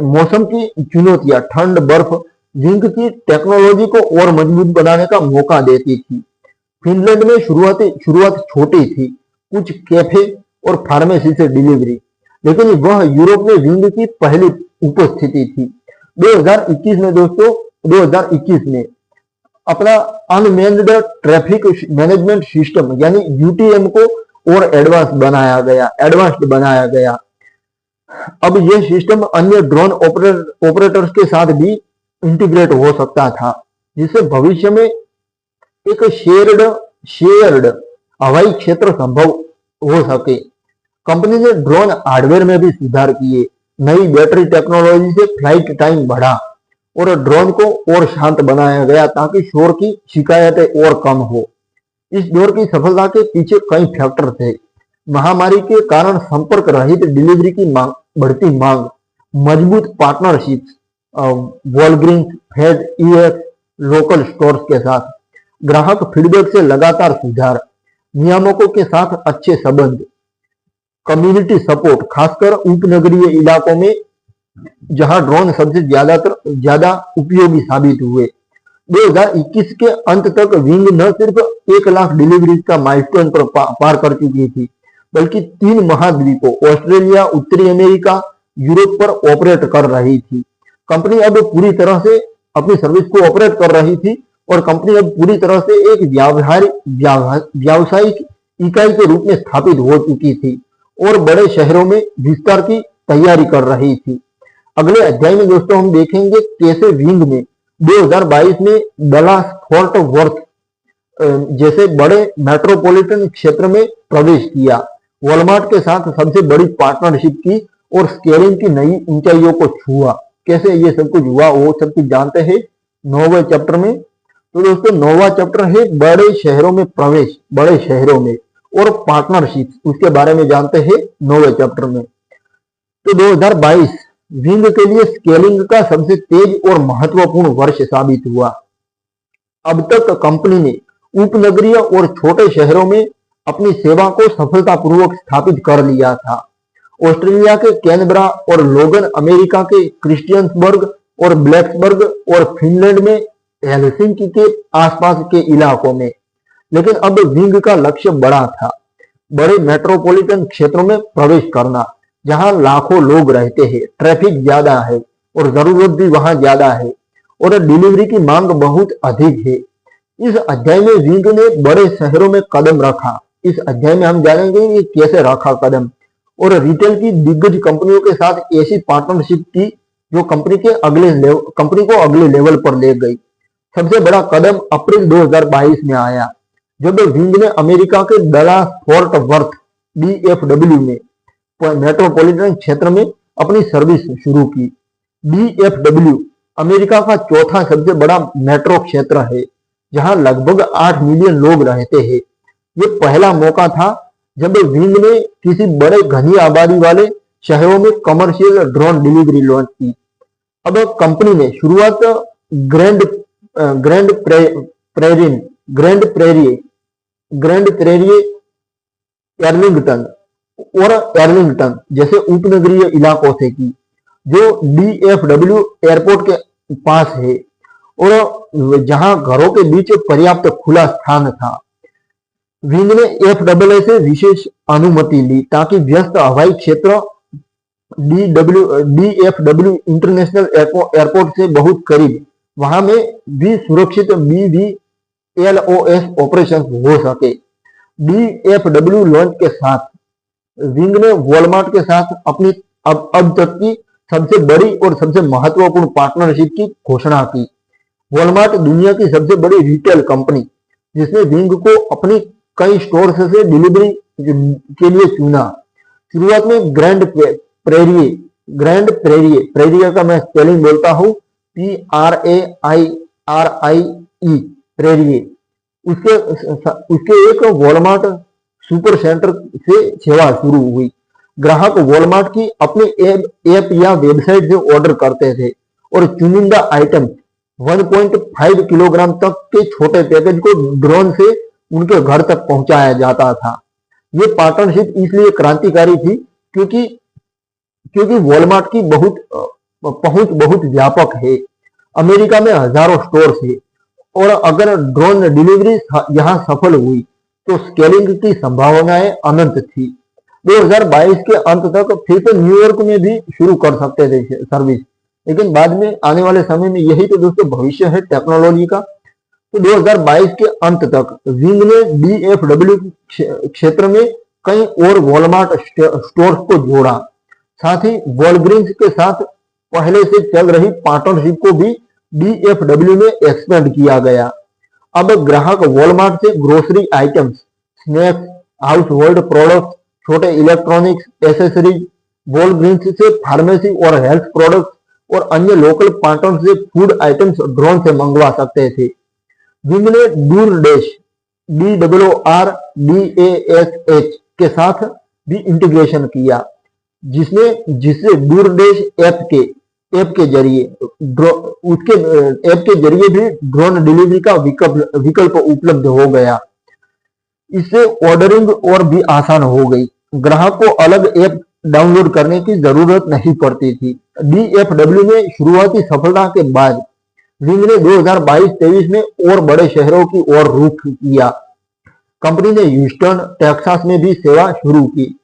मौसम की चुनौतियां, ठंड, बर्फ विंग की टेक्नोलॉजी को और मजबूत बनाने का मौका देती थी। फिनलैंड में शुरुआत छोटी थी, कुछ कैफे और फार्मेसी से डिलीवरी, लेकिन वह यूरोप में विंग की पहली उपस्थिति थी। 2021 में अपना अनमेन्ड ट्रैफिक मैनेजमेंट सिस्टम यानी यूटीएम को और एडवांस्ड बनाया गया। अब यह सिस्टम अन्य ड्रोन ऑपरेटर्स के साथ भी इंटीग्रेट हो सकता था, जिससे भविष्य में एक शेयर्ड हवाई क्षेत्र संभव हो सके। कंपनी ने ड्रोन हार्डवेयर में भी सुधार किए। नई बैटरी टेक्नोलॉजी से फ्लाइट टाइम बढ़ा और ड्रोन को और शांत बनाया गया ताकि शोर की शिकायतें और कम हो। इस दौर की सफलता के पीछे कई फैक्टर थे। महामारी के कारण संपर्क रहित डिलीवरी की बढ़ती मांग, मजबूत partnership Walgreens, FedEx, local stores के साथ, ग्राहक फीडबैक से लगातार सुधार, नियामकों के साथ अच्छे संबंध, कम्युनिटी सपोर्ट, खासकर उपनगरीय इलाकों में जहां ड्रोन सबसे ज्यादा उपयोगी साबित हुए। 2021 के अंत तक विंग न सिर्फ 1 लाख डिलीवरीज का माइलस्टोन पर पार कर चुकी थी, बल्कि 3 महाद्वीपों ऑस्ट्रेलिया, उत्तरी अमेरिका, यूरोप पर ऑपरेट कर रही थी। कंपनी अब पूरी तरह से अपनी सर्विस को ऑपरेट कर रही थी और कंपनी अब पूरी तरह से एक व्यावसायिक इकाई के रूप में स्थापित हो चुकी थी और बड़े शहरों में विस्तार की तैयारी कर रही थी। अगले अध्याय में दोस्तों हम देखेंगे कैसे विंग ने 2022 में डलास फोर्ट वर्थ जैसे बड़े मेट्रोपॉलिटन क्षेत्र में प्रवेश किया, वॉलमार्ट के साथ सबसे बड़ी पार्टनरशिप की और स्केलिंग की नई ऊंचाइयों को छुआ। कैसे ये सब कुछ हुआ वो सब कुछ जानते हैं 9वें चैप्टर में। तो दोस्तों 9वां चैप्टर है बड़े शहरों में प्रवेश, बड़े शहरों में और पार्टनरशिप, उसके बारे में जानते हैं 9वें चैप्टर में। तो 2022 विंग के लिए स्केलिंग का सबसे तेज और महत्वपूर्ण वर्ष साबित हुआ। अब तक कंपनी ने उपनगरीय और छोटे शहरों में अपनी सेवा को सफलतापूर्वक स्थापित कर लिया था। ऑस्ट्रेलिया के कैनबरा और लोगन, अमेरिका के क्रिस्टियंसबर्ग और ब्लैक्सबर्ग और फिनलैंड में हेलसिंकी के आसपास के इलाकों में। लेकिन अब विंग का लक्ष्य बड़ा था, बड़े मेट्रोपॉलिटन क्षेत्रों में प्रवेश करना, जहां लाखों लोग रहते हैं, ट्रैफिक ज्यादा है और जरूरत भी वहां ज्यादा है और डिलीवरी की मांग बहुत अधिक है। इस अध्याय में विंग ने बड़े शहरों में कदम रखा। इस अध्याय में हम जानेंगे कि कैसे रखा कदम और रिटेल की दिग्गज कंपनियों के साथ ऐसी पार्टनरशिप की जो कंपनी को अगले लेवल पर ले गई। सबसे बड़ा कदम अप्रैल 2022 में आया, जब विंग ने अमेरिका के डलास फोर्ट वर्थ DFW में मेट्रोपॉलिटन क्षेत्र में अपनी सर्विस शुरू की। DFW अमेरिका का चौथा सबसे बड़ा मेट्रो क्षेत्र है, जहां लगभग 8 मिलियन लोग रहते हैं। ये पहला मौका था जब विंग ने किसी बड़े घनी आबादी वाले शहरों में कमर्शियल ड्रोन डिलीवरी लॉन्च की। अब कंपनी ने शुरुआत ग्रैंड प्रेरिये, एर्लिंगटन जैसे उपनगरीय इलाकों से की, जो DFW एयरपोर्ट के पास है और जहां घरों के बीच पर्याप्त खुला स्थान था। विंग ने FAA से विशेष अनुमति ली ताकि व्यस्त हवाई क्षेत्र DFW इंटरनेशनल एयरपोर्ट से बहुत करीब वहां में भी सुरक्षित BVLOS ऑपरेशन हो सके। DFW लॉन्च के साथ विंग ने वॉलमार्ट के साथ अपनी अब तक की सबसे बड़ी और सबसे महत्वपूर्ण पार्टनरशिप की घोषणा की। वॉलमार्ट दुनिया की सबसे बड़ी रिटेल कंपनी, जिसने विंग को अपनी कई स्टोर्स से डिलीवरी के लिए चुना। शुरुआत में ग्रैंड प्रेरिये का मैं स्पेलिंग बोलता हूँ PRAIRIE प्रेरिये, उसके एक वॉलमार्ट सुपर सेंटर से सेवा शुरू हुई। ग्राहक वॉलमार्ट की अपने ऐप या वेबसाइट से ऑर्डर करते थे और चुनिंदा आइटम 1.5 किलोग्राम तक के छोटे पैकेज को ड्रोन से उनके घर तक पहुंचाया जाता था। ये पार्टनरशिप इसलिए क्रांतिकारी थी क्योंकि वॉलमार्ट की पहुंच बहुत व्यापक है। अमेरिका में हजारों स्टोर्स है और अगर ड्रोन डिलीवरी यहां सफल हुई तो स्केलिंग की संभावनाएं अनंत थी। 2022 के अंत तक फिर से न्यूयॉर्क में भी शुरू कर सकते थे सर्विस, लेकिन बाद में आने वाले समय में यही तो दोस्तों भविष्य है टेक्नोलॉजी का। तो 2022 के अंत तक विंग ने DFW क्षेत्र में कई और वॉलमार्ट स्टोर्स को जोड़ा। साथ ही वॉलग्रीन्स के साथ पहले से चल रही पार्टनरशिप को भी DFW में एक्सपेंड किया गया। अब ग्राहक वॉलमार्ट से grocery items, snacks, house hold products, छोटे इलेक्ट्रॉनिक्स, एसेसरीज, वॉलग्रीन्स से फार्मेसी और हेल्थ प्रोडक्ट्स और अन्य लोकल पार्टनर से फूड आइटम्स ड्रोन से मंगवा सकते थे। विंग ने डूरडैश DOORDASH के साथ भी इंटीग्रेशन किया, जिससे डूरडैश ऐप के जरिए भी ड्रोन डिलीवरी का विकल्प उपलब्ध हो गया। इससे ऑर्डरिंग और भी आसान हो गई। ग्राहक को अलग ऐप डाउनलोड करने की जरूरत नहीं पड़ती थी। DFW में शुरुआती सफलता के बाद विंग ने 2022-23 में और बड़े शहरों की ओर रुख किया। कंपनी ने ह्यूस्टन, टेक्सास में भी सेवा शुरू की,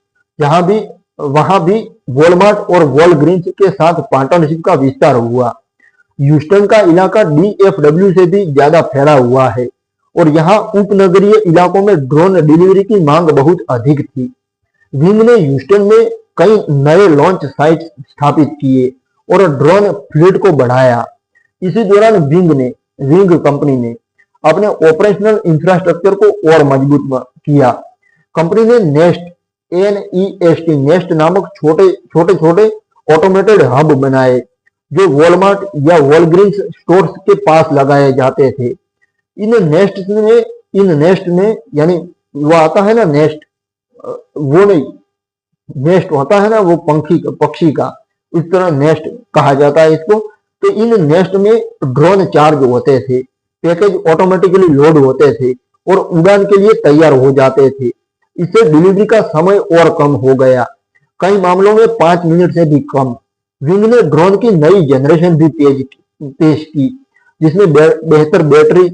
वहां भी वॉलमार्ट और वॉलग्रीन्स के साथ पार्टनरशिप का विस्तार हुआ। ह्यूस्टन का इलाका DFW से भी ज्यादा फैला हुआ है और यहाँ उपनगरीय इलाकों में ड्रोन डिलीवरी की मांग बहुत अधिक थी। विंग ने ह्यूस्टन में कई नए लॉन्च साइट स्थापित किए और ड्रोन फ्लीट को बढ़ाया। इसी दौरान विंग कंपनी ने अपने ऑपरेशनल इंफ्रास्ट्रक्चर को और मजबूत किया। कंपनी ने नेस्ट नामक छोटे ऑटोमेटेड हब बनाए, जो वॉलमार्ट या वॉलग्रीन्स स्टोर्स के पास लगाए जाते थे। इन नेस्ट में यानी वो आता है ना नेस्ट, वो नहीं नेस्ट होता है ना वो पक्षी का, इस तरह नेस्ट कहा जाता है इसको। तो इन नेस्ट में ड्रोन चार्ज होते थे, पैकेज ऑटोमेटिकली लोड होते थे और उड़ान के लिए तैयार हो जाते थे। इससे डिलीवरी का समय और कम हो गया, कई मामलों में 5 मिनट से भी कम। विंग ने ड्रोन की नई जनरेशन भी पेश की, जिसमें बेहतर बैटरी,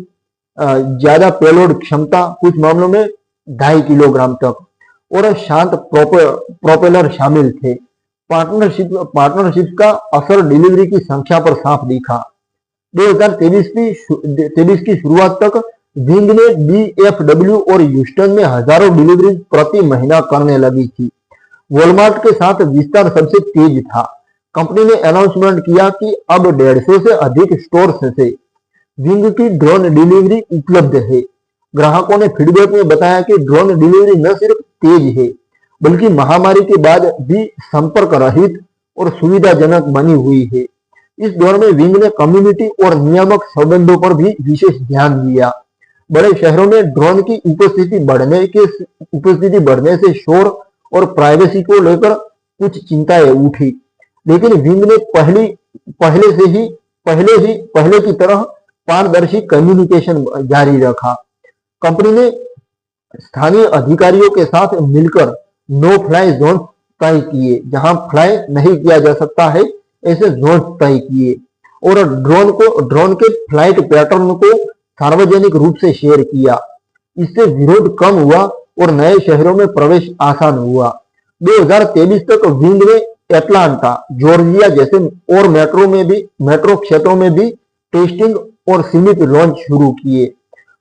ज्यादा पेलोड क्षमता, कुछ मामलों में 2.5 किलोग्राम तक, और शांत प्रोपेलर शामिल थे। पार्टनरशिप का असर डिलीवरी की संख्या पर साफ दिखा। 2023 की शुरुआत तक विंग ने DFW और ह्यूस्टन में हजारों डिलीवरी प्रति महीना करने लगी थी। वॉलमार्ट के साथ विस्तार सबसे तेज था। कंपनी ने अनाउंसमेंट किया कि अब 150 से अधिक स्टोर्स से विंग की ड्रोन डिलीवरी उपलब्ध है। ग्राहकों ने फीडबैक में बताया कि ड्रोन डिलीवरी न सिर्फ तेज है, बल्कि महामारी के बाद भी संपर्क रहित और सुविधाजनक बनी हुई है। इस दौर में विंग ने कम्युनिटी और नियामक संबंधों पर भी विशेष ध्यान दिया। बड़े शहरों में ड्रोन की उपस्थिति बढ़ने से शोर और प्राइवेसी को लेकर कुछ चिंताएं उठी, लेकिन विंग ने पहले की तरह पारदर्शी कम्युनिकेशन जारी रखा। कंपनी ने स्थानीय अधिकारियों के साथ मिलकर नो फ्लाई जोन तय किए, जहां फ्लाई नहीं किया जा सकता है ऐसे जोन तय किए, और ड्रोन के फ्लाइट पैटर्न को सार्वजनिक रूप से शेयर किया। इससे विरोध कम हुआ और नए शहरों में प्रवेश आसान हुआ। 2023 तक विंग ने एटलांटा, जॉर्जिया जैसे और मेट्रो क्षेत्रों में भी टेस्टिंग और सीमित लॉन्च शुरू किए।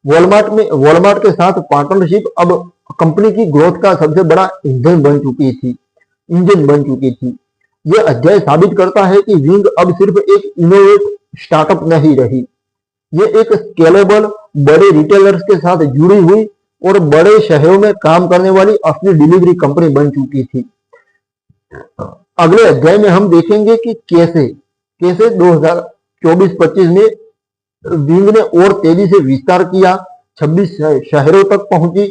वॉलमार्ट के साथ पार्टनरशिप अब कंपनी की ग्रोथ का सबसे बड़ा इंजन बन चुकी थी। यह अध्याय साबित करता है कि विंग अब सिर्फ एक इनोवेट स्टार्टअप नहीं रही, ये एक स्केलेबल, बड़े रिटेलर्स के साथ जुड़ी हुई और बड़े शहरों में काम करने वाली असली डिलीवरी कंपनी बन चुकी थी। अगले अध्याय में हम देखेंगे कि कैसे 2024-25 में विंग ने और तेजी से विस्तार किया, 26 शहरों तक पहुंची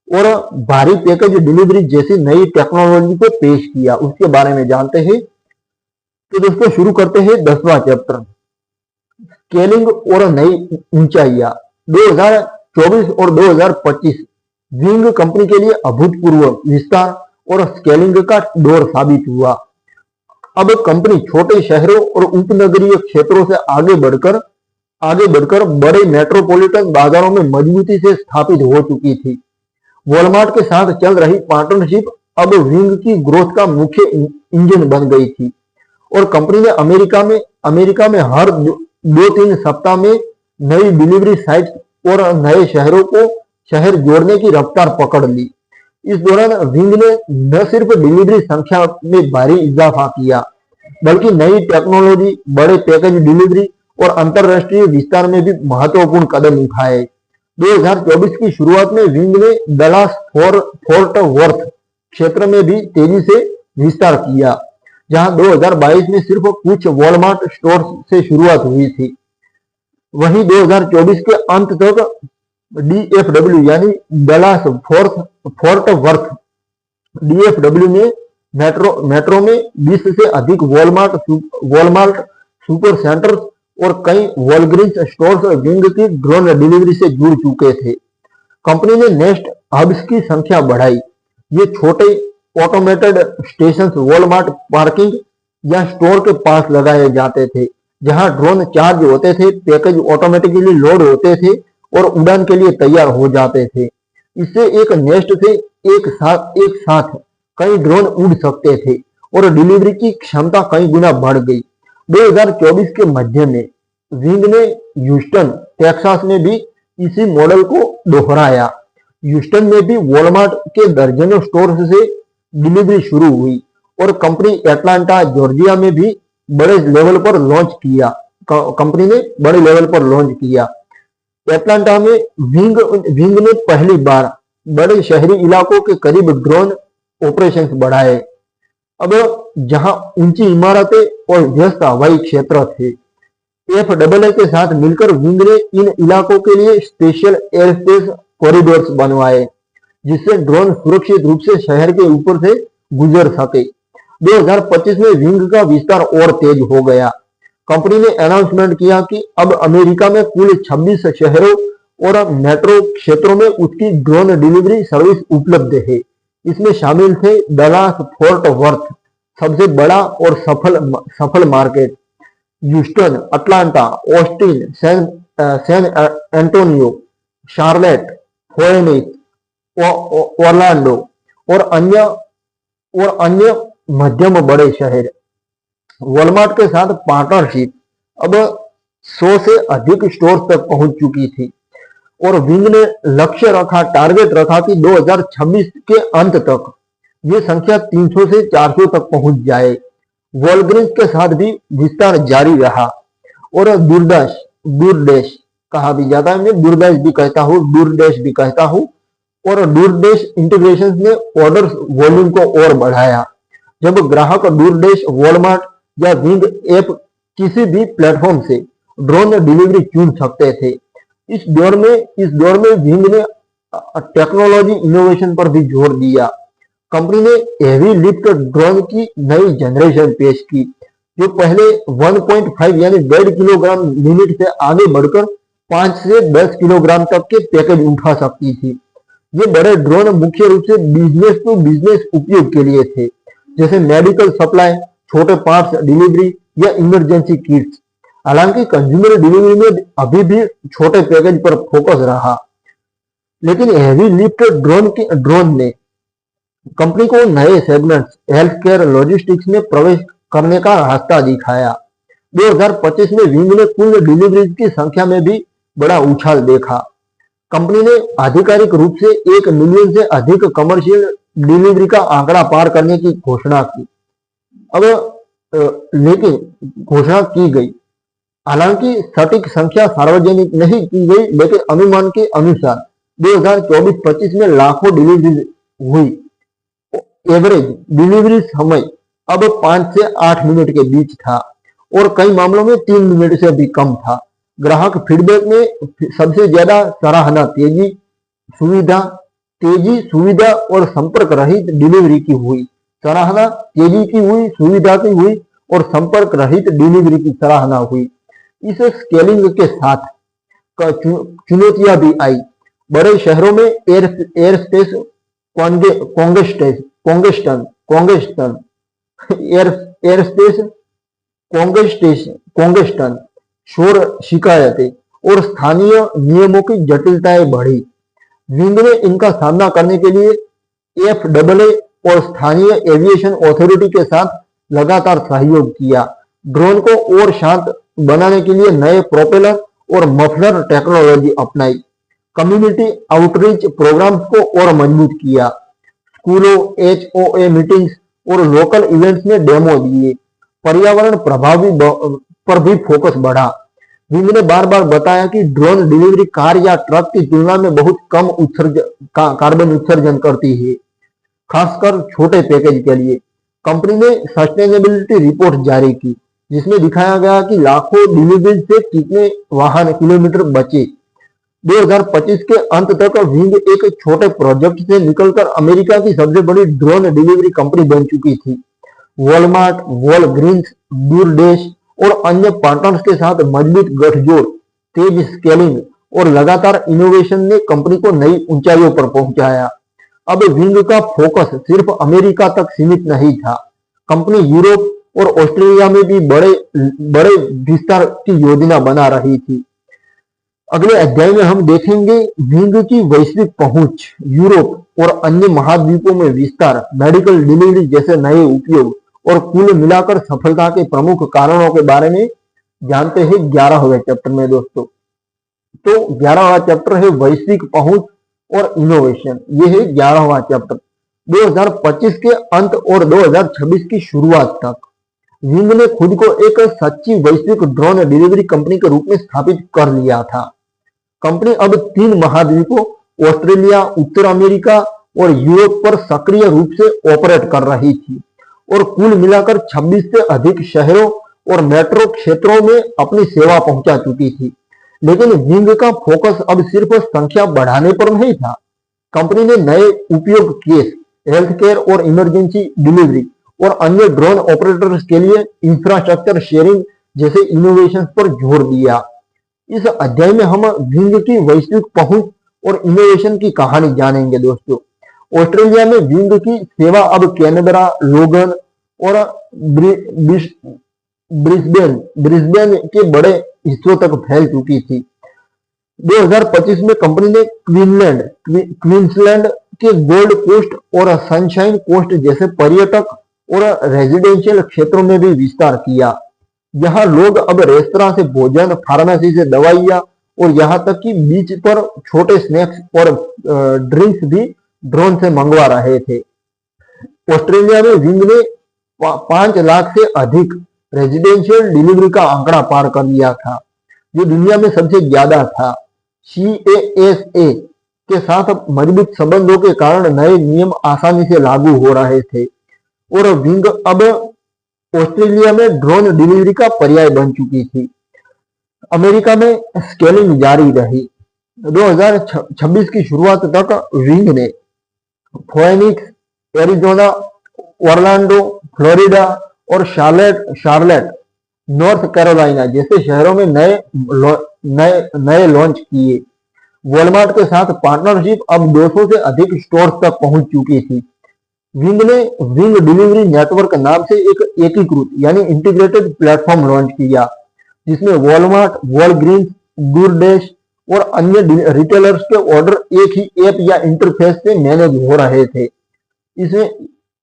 और भारी पैकेज डिलीवरी जैसी नई टेक्नोलॉजी को पेश किया। उसके बारे में जानते हैं। तो दोस्तों शुरू करते हैं 10वां चैप्टर, स्केलिंग और नई ऊंचाइयां। 2024 और 2025 विंग कंपनी के लिए अभूतपूर्व विस्तार और स्केलिंग का दौर साबित हुआ। अब कंपनी छोटे शहरों और उपनगरीय क्षेत्रों से आगे बढ़कर बड़े मेट्रोपॉलिटन बाजारों में मजबूती से स्थापित हो चुकी थी। वॉलमार्ट के साथ चल रही पार्टनरशिप अब विंग की ग्रोथ का मुख्य इंजन बन गई थी, और कंपनी ने अमेरिका में हर 2-3 सप्ताह में नई डिलीवरी साइट्स और नए शहर जोड़ने की रफ्तार पकड़ ली। इस दौरान विंग ने न सिर्फ डिलीवरी संख्या में भारी इजाफा किया, बल्कि नई टेक्नोलॉजी, बड़े पैकेज डिलीवरी और अंतरराष्ट्रीय विस्तार में भी महत्वपूर्ण कदम उठाए। 2024 की शुरुआत में विंग ने डलास फोर्ट वर्थ क्षेत्र में भी तेजी से विस्तार किया, जहां 2022 में सिर्फ कुछ वॉलमार्ट स्टोर से शुरुआत हुई थी। वहीं 2024 के अंत तक DFW यानी डलास फोर्ट वर्थ DFW में मेट्रो में 20 से अधिक वॉलमार्ट सुपर सेंटर्स और कई वॉलग्रीन्स स्टोर्स विंग की ड्रोन डिलीवरी से जुड़ चुके थे। कंपनी ने नेस्ट हब्स की संख्या बढ़ाई। ये छोटे ऑटोमेटेड स्टेशन वॉलमार्ट पार्किंग या स्टोर के पास लगाए जाते थे, जहां ड्रोन चार्ज होते थे, पैकेज ऑटोमेटिकली लोड होते थे और उड़ान के लिए तैयार हो जाते थे। इससे एक नेस्ट से एक साथ कई ड्रोन उड़ सकते थे और डिलीवरी की क्षमता कई गुना बढ़ गई। 2024 के मध्य में विंग ने ह्यूस्टन, टेक्सास में भी इसी मॉडल को दोहराया। ह्यूस्टन में भी वॉलमार्ट के दर्जनों स्टोर से डिलीवरी शुरू हुई और कंपनी एटलांटा, जॉर्जिया में भी बड़े लेवल पर लॉन्च किया। एटलांटा में विंग ने पहली बार बड़े शहरी इलाकों के करीब ड्रोन ऑपरेशंस बढ़ाए। अब जहां ऊंची इमारतें और व्यस्त हवाई क्षेत्र थे, FAA के साथ मिलकर विंग ने इन इलाकों के लिए स्पेशल एयरस्पेस कॉरिडोर्स बनवाए, जिससे ड्रोन सुरक्षित रूप से शहर के ऊपर से गुजर सके। 2025 में विंग का विस्तार और तेज हो गया। कंपनी ने अनाउंसमेंट किया कि अब अमेरिका में कुल 26 शहरों और मेट्रो क्षेत्रों में उसकी ड्रोन डिलीवरी सर्विस उपलब्ध है। इसमें शामिल थे डलास फोर्ट वर्थ, सबसे बड़ा और सफल market, Houston, Atlanta, Austin, San Antonio, Charlotte, Phoenix, Orlando और अन्य मध्यम बड़े शहर। वॉलमार्ट के साथ पार्टनरशिप अब 100 से अधिक स्टोर्स तक पहुंच चुकी थी और विंग ने टारगेट रखा कि 2026 के अंत तक ये संख्या 300 से 400 तक पहुंच जाए। वॉलग्रीन्स के साथ भी विस्तार जारी रहा और दूरदेश कहा भी जाता है, मैं दूरदेश भी कहता हूँ, दूरदेश भी कहता हूँ, और दूरदेश इंटीग्रेशन ने ऑर्डर वॉल्यूम को और बढ़ाया। जब ग्राहक दूरदेश, वॉलमार्ट या विंग ऐप किसी भी प्लेटफॉर्म से ड्रोन डिलीवरी चुन सकते थे। इस दौर में विंग ने टेक्नोलॉजी इनोवेशन पर भी जोर दिया। कंपनी ने हेवी लिफ्ट ड्रोन की नई जनरेशन पेश की, जो पहले 1.5 यानी 1.5 किलोग्राम मिनट से आगे बढ़कर 5 से 10 किलोग्राम तक के पैकेज उठा सकती थी। ये बड़े ड्रोन मुख्य रूप से बिजनेस टू बिजनेस उपयोग के लिए थे, जैसे मेडिकल सप्लाई, छोटे पार्ट्स डिलीवरी या इमरजेंसी किट्स। हालांकि कंज्यूमर डिलीवरी में अभी भी छोटे पैकेज पर फोकस रहा, लेकिन हेवी लिफ्ट ड्रोन ने कंपनी को नए सेगमेंट्स, हेल्थ केयर, लॉजिस्टिक्स में प्रवेश करने का रास्ता दिखाया। 2025 में विंग ने कुल डिलीवरीज की संख्या में भी बड़ा उछाल देखा। कंपनी ने आधिकारिक रूप से 1 मिलियन से अधिक कमर्शियल डिलीवरी का आंकड़ा पार करने की घोषणा की। लेकिन घोषणा की गई, हालांकि सटीक संख्या सार्वजनिक नहीं की गई, लेकिन अनुमान के अनुसार 2024-25 में लाखों डिलीवरी हुई। एवरेज डिलीवरी समय अब 5 से 8 मिनट के बीच था और कई मामलों में 3 मिनट से भी कम था। ग्राहक फीडबैक में सबसे ज्यादा सराहना तेजी, सुविधा और संपर्क रहित डिलीवरी की हुई। सराहना तेजी की हुई, सुविधा की हुई और संपर्क रहित डिलीवरी की सराहना हुई। इस स्केलिंग के साथ चुनौतियां भी आई। बड़े शहरों में एयर स्पेस कॉन्गेस्टन, शोर शिकायतें और स्थानीय नियमों की जटिलताएं बढ़ी। विंग ने इनका सामना करने के लिए FAA और स्थानीय एविएशन अथॉरिटी के साथ लगातार सहयोग किया। ड्रोन को और शांत बनाने के लिए नए प्रोपेलर और मफलर टेक्नोलॉजी अपनाई। कम्युनिटी आउटरीच प्रोग्राम्स को और मजबूत किया। स्कूलों, HOA मीटिंग्स और लोकल इवेंट्स में डेमो दिए। पर्यावरण प्रभावी पर भी फोकस बढ़ा। विंग ने बार बार बताया कि ड्रोन डिलीवरी कार या ट्रक की तुलना में बहुत कम कार्बन उत्सर्जन करती है, खासकर छोटे पैकेज के लिए। कंपनी ने सस्टेनेबिलिटी रिपोर्ट जारी की, जिसमें दिखाया गया कि लाखों डिलीवरी से कितने वाहन किलोमीटर बचे। 2025 के अंत तक विंग एक छोटे प्रोजेक्ट से निकलकर अमेरिका की सबसे बड़ी ड्रोन डिलीवरी कंपनी बन चुकी थी। वॉलमार्ट, वॉलग्रीन्स, दूरदेश और अन्य पार्टनर्स के साथ मजबूत गठजोड़, तेज स्केलिंग और लगातार इनोवेशन ने कंपनी को नई ऊंचाइयों पर पहुंचाया। अब विंग का फोकस सिर्फ अमेरिका तक सीमित नहीं था। कंपनी यूरोप और ऑस्ट्रेलिया में भी बड़े विस्तार की योजना बना रही थी। अगले अध्याय में हम देखेंगे विंग की वैश्विक पहुंच, यूरोप और अन्य महाद्वीपों में विस्तार, मेडिकल डिलीवरी जैसे नए उपयोग और कुल मिलाकर सफलता के प्रमुख कारणों के बारे में जानते हैं 11वें चैप्टर में दोस्तों। तो 11वां चैप्टर है वैश्विक पहुंच और इनोवेशन। ये है 11वां चैप्टर। 2025 के अंत और 2026 की शुरुआत तक विंग ने खुद को एक सच्ची वैश्विक ड्रोन डिलीवरी कंपनी के रूप में स्थापित कर लिया था। कंपनी अब 3 महाद्वीपों ऑस्ट्रेलिया, उत्तर अमेरिका और यूरोप पर सक्रिय रूप से ऑपरेट कर रही थी और कुल मिलाकर 26 से अधिक शहरों और मेट्रो क्षेत्रों में अपनी सेवा पहुंचा चुकी थी। लेकिन विंग का फोकस अब सिर्फ संख्या बढ़ाने पर नहीं था। कंपनी ने नए उपयोग केस, हेल्थ केयर और इमरजेंसी डिलीवरी और अन्य ड्रोन ऑपरेटर्स के लिए इंफ्रास्ट्रक्चर शेयरिंग जैसे इनोवेशन पर जोर दिया। इस अध्याय में हम विंग की वैश्विक पहुंच और इनोवेशन की कहानी जानेंगे दोस्तों। ऑस्ट्रेलिया में विंग की सेवा अब कैनबरा, लोगन और ब्रिस्बेन के बड़े हिस्सों तक फैल चुकी थी। 2025 में कंपनी ने क्वींसलैंड के गोल्ड कोस्ट और सनशाइन कोस्ट जैसे पर्यटक और रेजिडेंशियल क्षेत्रों में भी विस्तार किया। यहाँ लोग अब रेस्तरां से भोजन, फार्मेसी से दवाइयाँ और यहाँ तक कि बीच पर छोटे स्नैक्स और ड्रिंक्स भी ड्रोन से मंगवा रहे थे। ऑस्ट्रेलिया में विंग ने 5 लाख से अधिक रेजिडेंशियल डिलीवरी का आंकड़ा पार कर लिया था, जो दुनिया में सबसे ज्यादा था। CASA के साथ मजबूत संबंधों के कारण नए नियम आसानी से लागू हो रहे थे और विंग अब ऑस्ट्रेलिया में ड्रोन डिलीवरी का पर्याय बन चुकी थी। अमेरिका में स्केलिंग जारी रही। 2026 की शुरुआत तक विंग ने फोएनिक्स, एरिजोना, ऑरलैंडो, फ्लोरिडा और शार्लेट, नॉर्थ कैरोलिना जैसे शहरों में नए लॉन्च किए। वॉलमार्ट के साथ पार्टनरशिप अब 200 से अधिक स्टोर्स तक पहुंच चुकी थी। विंग ने विंग डिलीवरी नेटवर्क नाम से एक एकीकृत यानी इंटीग्रेटेड प्लेटफॉर्म लॉन्च किया, जिसमें वॉलमार्ट, वॉलग्रीन्स, डूरडैश और अन्य रिटेलर्स के ऑर्डर एक ही ऐप या इंटरफेस से मैनेज हो रहे थे।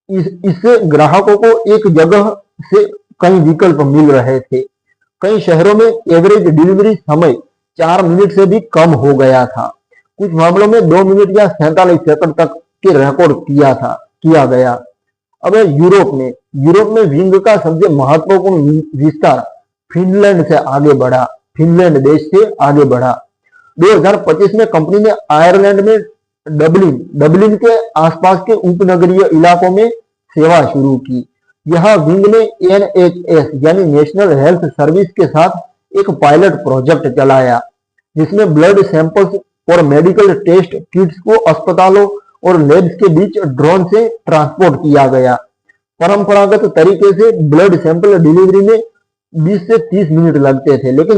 इससे ग्राहकों को एक जगह से कई विकल्प मिल रहे थे। कई शहरों में एवरेज डिलीवरी समय 4 मिनट से भी कम हो गया था। कुछ मामलों में 2 मिनट या 47 सेकंड तक के रिकॉर्ड किया गया। अब यूरोप में विंग का सबसे महत्वपूर्ण विस्तार फिनलैंड देश से आगे बढ़ा। 2025 में कंपनी ने आयरलैंड में डबलिन के आसपास के उपनगरीय इलाकों में सेवा शुरू की। यहाँ विंग ने NHS यानी नेशनल हेल्थ सर्विस के साथ एक पायलट प्रोजेक्ट चलाया, जिसमें ब्लड सैंपल्स और मेडिकल टेस्ट किट्स को अस्पतालों और लैब्स के बीच ड्रोन से ट्रांसपोर्ट किया गया। परंपरागत तरीके से ब्लड सैंपल डिलीवरी में 20 से 30 मिनट लगते थे, लेकिन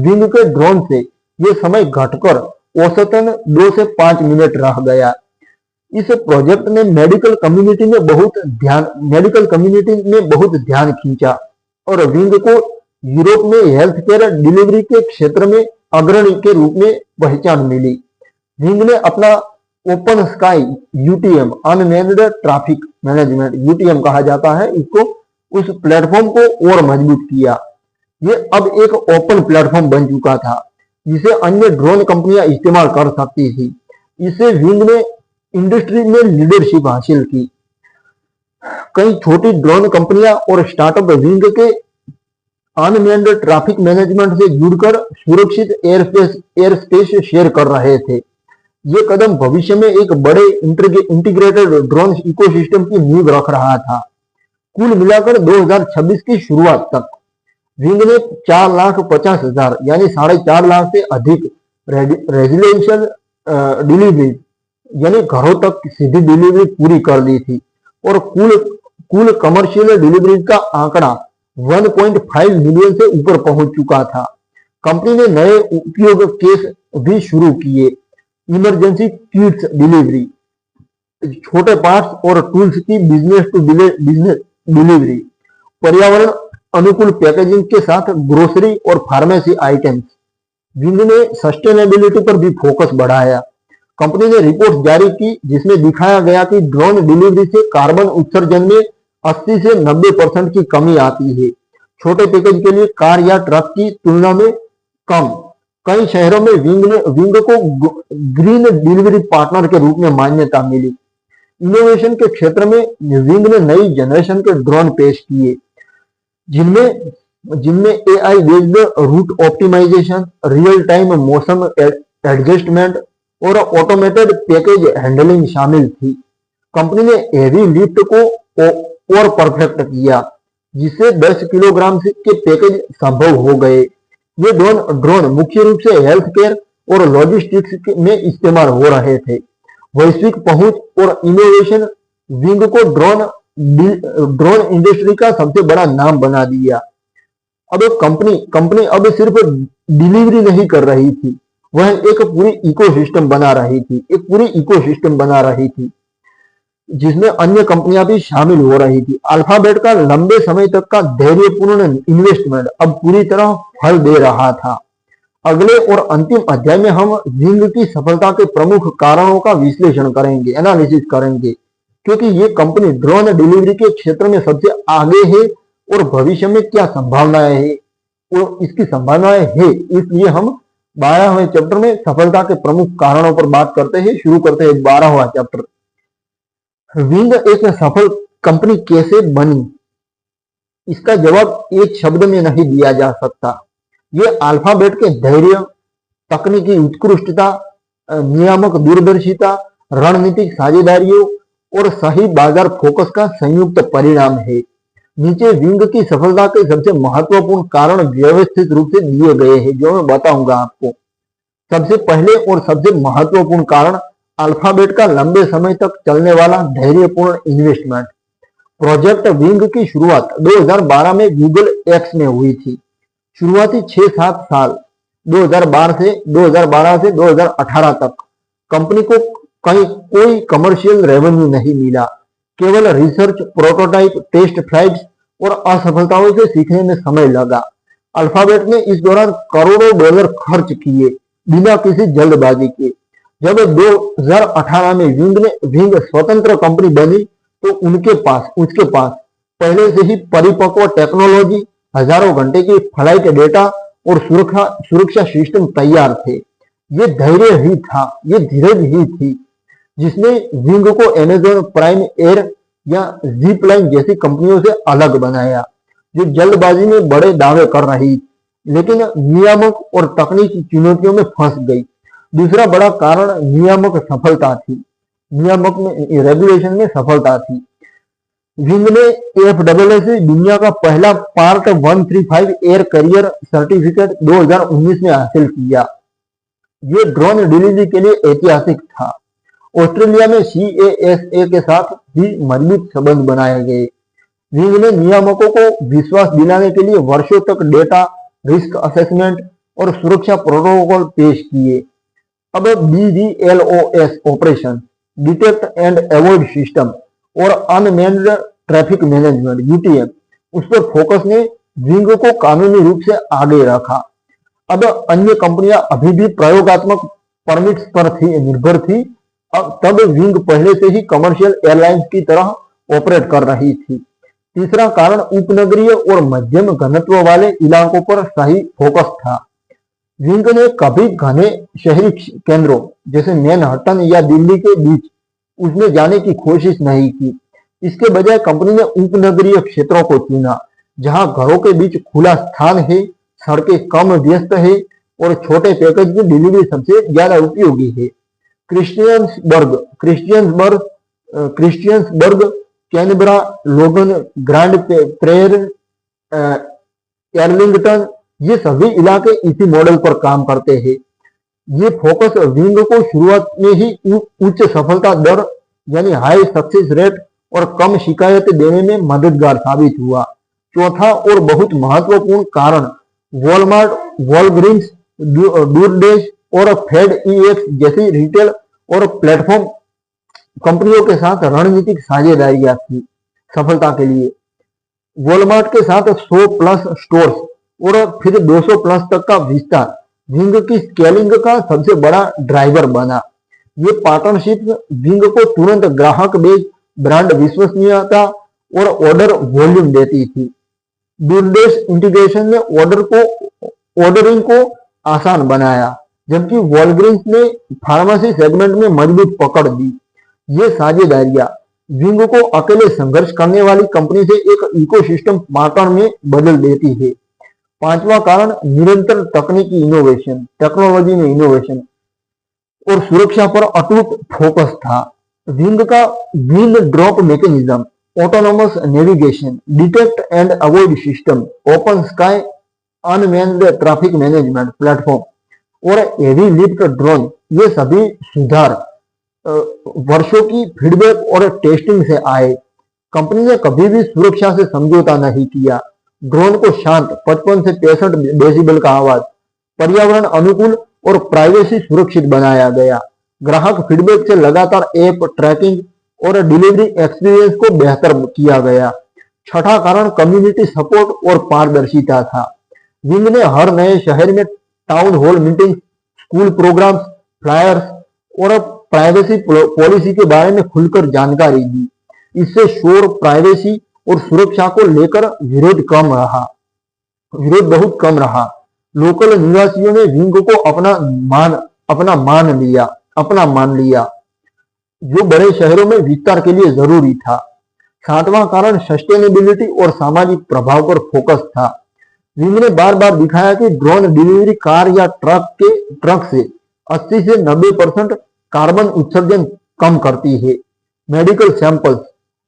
विंग के ड्रोन से ये समय घटकर औसतन 2 से 5 मिनट रह गया। इस प्रोजेक्ट ने मेडिकल कम्युनिटी में बहुत ध्यान खींचा और विंग को यूरोप में हेल्थ केयर डिलीवरी के क्षेत्र में अग्रणी के रूप में पहचान मिली। विंग ने अपना open sky UTM unmanned traffic management UTM कहा जाता है इसको, उस प्लेटफॉर्म को और मजबूत किया। ये अब एक ओपन प्लेटफॉर्म बन चुका था, जिसे अन्य ड्रोन कंपनियां इस्तेमाल कर सकती थी। इससे विंग ने इंडस्ट्री में लीडरशिप हासिल की। कई छोटी ड्रोन कंपनियां और स्टार्टअप विंग के अनमैन्ड ट्रैफिक मैनेजमेंट से जुड़कर सुरक्षित एयर स्पेस शेयर कर रहे थे। ये कदम भविष्य में एक बड़े इंटीग्रेटेड ड्रोन इकोसिस्टम की नींव रख रहा था। कुल मिलाकर 2026 की शुरुआत तक विंग ने 4,50,000 यानी 4.5 लाख से अधिक रेजिडेंशियल डिलीवरी यानी घरों तक सीधी डिलीवरी पूरी कर ली थी और कुल कमर्शियल डिलीवरी का आंकड़ा 1.5 मिलियन से ऊपर पहुंच चुका था। कंपनी ने नए उपयोग केस भी शुरू किए। इमरजेंसी किट्स डिलीवरी, छोटे पार्ट्स और टूल्स की बिजनेस टू बिजनेस डिलीवरी, पर्यावरण अनुकूल पैकेजिंग के साथ ग्रोसरी और फार्मेसी आइटम्स। विंग ने सस्टेनेबिलिटी पर भी फोकस बढ़ाया। कंपनी ने रिपोर्ट जारी की जिसमें दिखाया गया कि ड्रोन डिलीवरी से कार्बन उत्सर्जन में 80 से 90% की कमी आती है, छोटे पैकेज के लिए कार या ट्रक की तुलना में कम। कई शहरों में विंग को ग्रीन डिलीवरी पार्टनर के रूप में मान्यता मिली। इनोवेशन के क्षेत्र में विंग ने नई जनरेशन के ड्रोन पेश किए, जिनमें AI based route optimisation, real time motion adjustment और ऑटोमेटेड पैकेज हैंडलिंग शामिल थी। कंपनी ने हेवी लिफ्ट को और परफेक्ट किया, जिससे 10 किलोग्राम के पैकेज संभव हो गए। ये ड्रोन मुख्य रूप से हेल्थ केयर और लॉजिस्टिक्स में इस्तेमाल हो रहे थे। वैश्विक पहुंच और इनोवेशन विंग को ड्रोन ड्रोन इंडस्ट्री का सबसे बड़ा नाम बना दिया। अब कंपनी अब सिर्फ डिलीवरी नहीं कर रही थी, वह एक पूरी इकोसिस्टम बना रही थी, एक पूरी इकोसिस्टम बना रही थी जिसमें अन्य कंपनियां भी शामिल हो रही थी। अल्फाबेट का लंबे समय तक का धैर्यपूर्ण इन्वेस्टमेंट अब पूरी तरह फल दे रहा था। अगले और अंतिम अध्याय में हम जिंग की सफलता के प्रमुख कारणों का विश्लेषण करेंगे, एनालिसिस करेंगे, क्योंकि ये कंपनी ड्रोन डिलीवरी के क्षेत्र में सबसे आगे है और भविष्य में क्या संभावनाएं है और इसकी संभावनाएं है, इसलिए हम 12वें चैप्टर में सफलता के प्रमुख कारणों पर बात करते हैं। शुरू करते हैं 12वां चैप्टर। विंग एक सफल कंपनी कैसे बनी? इसका जवाब एक शब्द में नहीं दिया जा सकता। ये अल्फाबेट के धैर्य, तकनीकी उत्कृष्टता, नियामक दूरदर्शिता, रणनीतिक साझेदारियों और सही बाजार फोकस का संयुक्त परिणाम है। नीचे विंग की सफलता के सबसे महत्वपूर्ण कारण व्यवस्थित रूप से दिए गए हैं, जो मैं बताऊंगा आपको। सबसे पहले और सबसे महत्वपूर्ण कारण अल्फाबेट का लंबे समय तक चलने वाला धैर्यपूर्ण इन्वेस्टमेंट। प्रोजेक्ट विंग की शुरुआत 2012 में गूगल एक्स में हुई थी। शुरुआती 6-7 साल 2012 से 2018 तक कंपनी को कोई कमर्शियल रेवेन्यू नहीं मिला। केवल रिसर्च, प्रोटोटाइप, टेस्ट फ्लाइट्स और असफलताओं से सीखने में समय लगा। अल्फाबेट ने इस दौरान करोड़ों डॉलर खर्च किए बिना किसी जल्दबाजी के। जब 2018 में विंग स्वतंत्र कंपनी बनी तो उसके पास पहले से ही परिपक्व टेक्नोलॉजी, हजारों घंटे की फ्लाइट डेटा और सुरक्षा सिस्टम तैयार थे। ये धैर्य ही था, ये धीरज ही थी जिसने विंग को अमेज़न प्राइम एयर या जिप लाइन जैसी कंपनियों से अलग बनाया, जो जल्दबाजी में बड़े दावे कर रही लेकिन नियामक और तकनीकी चुनौतियों में फंस गई। दूसरा बड़ा कारण नियामक सफलता थी, नियामक में रेगुलेशन में सफलता थी। विंग ने FAA दुनिया का पहला पार्ट 135 एयर करियर सर्टिफिकेट 2019 में हासिल किया। ये ड्रोन डिलीवरी के लिए ऐतिहासिक था। ऑस्ट्रेलिया में CASA के साथ भी मजबूत संबंध बनाए गए। विंग ने नियामकों को विश्वास दिलाने के लिए वर्षों तक डेटा, रिस्क असेसमेंट और सुरक्षा प्रोटोकॉल पेश किए। अब BVLOS operation, detect and avoid system और अनमैन्ड ट्रैफिक मैनेजमेंट UTM, उस पर फोकस ने विंग को कानूनी रूप से आगे रखा। अब अन्य कंपनियां अभी भी प्रयोगात्मक परमिट्स पर निर्भर थी। अब तब विंग पहले से ही कमर्शियल एयरलाइंस की तरह ऑपरेट कर रही थी। तीसरा कारण उपनगरीय और मध्यम घनत्व वाले इलाकों पर सही फोकस था। विंग ने कभी घने शहरी केंद्रों जैसे मैनहट्टन या दिल्ली के बीच उसमें जाने की कोशिश नहीं की। इसके बजाय कंपनी ने उपनगरीय क्षेत्रों को चुना, जहां घरों के बीच खुला स्थान है, सड़कें कम व्यस्त है और छोटे पैकेज की डिलीवरी सबसे ज्यादा उपयोगी है। क्रिश्चियंसबर्ग, कैनबरा, लोगन, ग्रैंड प्रेयर, एर्लिंगटन, ये सभी इलाके इसी मॉडल पर काम करते हैं। ये फोकस विंग को शुरुआत में ही उच्च सफलता दर यानी हाई सक्सेस रेट और कम शिकायतें देने में मददगार साबित हुआ। चौथा और बहुत महत्वपूर्ण कारण वॉलमार्ट, वॉलग्रीन्स, डूरडैश और FedEx जैसी रिटेल और प्लेटफॉर्म कंपनियों के साथ रणनीतिक साझेदारियां थी। सफलता के लिए वॉलमार्ट के साथ 100+ स्टोर्स और फिर 200+ तक का विस्तार विंग की स्केलिंग का सबसे बड़ा ड्राइवर बना। ये पार्टनरशिप विंग को तुरंत ग्राहक बेस, ब्रांड विश्वसनीयता और ऑर्डर वॉल्यूम देती थी। डूरडैश इंटीग्रेशन ने ऑर्डरिंग को आसान बनाया, जबकि वॉलग्रीन्स ने फार्मेसी सेगमेंट में मजबूत पकड़ दी। ये साझेदारियां विंग को अकेले संघर्ष करने वाली कंपनी से एक इकोसिस्टम पार्टनर में बदल देती है। पांचवा कारण निरंतर तकनीकी इनोवेशन, टेक्नोलॉजी में इनोवेशन और सुरक्षा पर अटूट फोकस था। विंग का wheel drop mechanism, autonomous navigation, detect and avoid system, open sky unmanned traffic management platform और हेवी लिफ्ट ड्रोन, ये सभी सुधार वर्षों की फीडबैक और टेस्टिंग से आए। कंपनी ने कभी भी सुरक्षा से समझौता नहीं किया। ड्रोन को शांत 55 से 65 डेसिबल का आवाज, पर्यावरण अनुकूल और प्राइवेसी सुरक्षित बनाया गया। ग्राहक फीडबैक से लगातार ऐप ट्रैकिंग और डिलीवरी एक्सपीरियंस को बेहतर किया गया। छठा कारण कम्युनिटी सपोर्ट और पारदर्शिता था। विंग ने हर नए शहर में town hall meeting, school programmes, flyers और प्राइवेसी पॉलिसी के बारे में खुलकर जानकारी दी। इससे शोर, प्राइवेसी और सुरक्षा को लेकर विरोध बहुत कम रहा। लोकल निवासियों ने विंग को अपना मान लिया, जो बड़े शहरों में विस्तार के लिए जरूरी था। सातवां कारण सस्टेनेबिलिटी और सामाजिक प्रभाव पर फोकस था। विंग ने बार बार दिखाया कि ड्रोन डिलीवरी कार या ट्रक से 80 से 90% कार्बन उत्सर्जन कम करती है। मेडिकल सैंपल्स,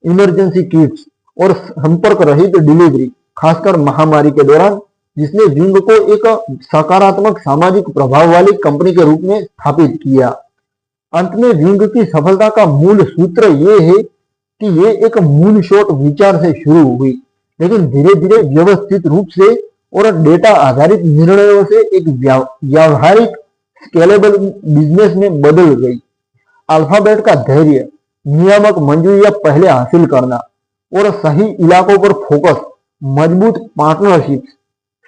इमरजेंसी किट्स और संपर्क रहित डिलीवरी, खासकर महामारी के दौरान, जिसने विंग को एक सकारात्मक सामाजिक प्रभाव वाली कंपनी के रूप में स्थापित किया। अंत में विंग की सफलता का मूल सूत्र ये है कि ये एक मूनशॉट विचार से शुरू हुई, लेकिन धीरे धीरे व्यवस्थित रूप से और डेटा आधारित निर्णयों से एक व्यावहारिक स्केलेबल बिजनेस में बदल गई। अल्फाबेट का धैर्य, नियामक मंजूरियां पहले हासिल करना और सही इलाकों पर फोकस, मजबूत पार्टनरशिप,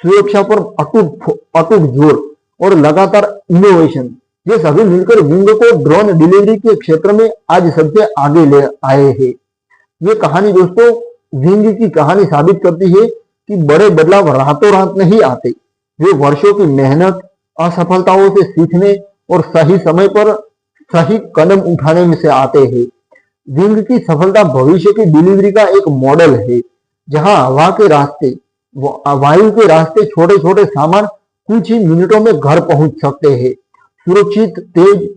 सुरक्षा पर अटूट जोर और लगातार इनोवेशन, ये सभी मिलकर विंग को ड्रोन डिलीवरी के क्षेत्र में आज सबसे आगे ले आए हैं। ये कहानी दोस्तों विंग की कहानी साबित करती है कि बड़े बदलाव रातों रात नहीं आते, वे वर्षों की मेहनत, असफलताओं से सीखने और सही समय पर सही कदम उठाने में से आते हैं। विंग की सफलता भविष्य की डिलीवरी का एक मॉडल है, जहां वायु के रास्ते छोटे छोटे सामान कुछ ही मिनटों में घर पहुंच सकते हैं, सुरक्षित, तेज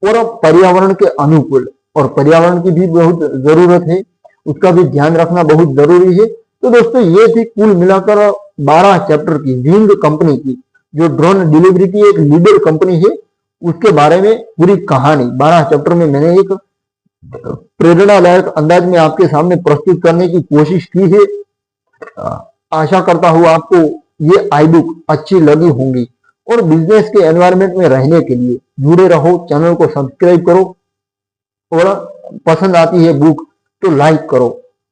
और पर्यावरण के अनुकूल। और पर्यावरण की भी बहुत जरूरत है, उसका भी ध्यान रखना बहुत जरूरी है। तो दोस्तों ये थी कुल मिलाकर 12 चैप्टर की विंग कंपनी की, जो ड्रोन डिलीवरी की एक लीडर कंपनी है, उसके बारे में पूरी कहानी 12 चैप्टर में मैंने एक प्रेरणादायक अंदाज में आपके सामने प्रस्तुत करने की कोशिश की है। आशा करता हूँ आपको ये आई बुक अच्छी लगी होंगी। और बिजनेस के एनवायरनमेंट में रहने के लिए जुड़े रहो, चैनल को सब्सक्राइब करो और पसंद आती है बुक तो लाइक करो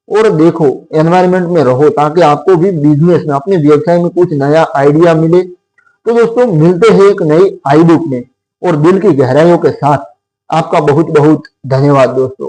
और देखो, एनवायरनमेंट में रहो, ताकि आपको भी बिजनेस में, अपने व्यवसाय में कुछ नया आइडिया मिले। तो दोस्तों मिलते हैं एक नई आई बुक में और दिल की गहराइयों के साथ। आपका बहुत बहुत धन्यवाद दोस्तों।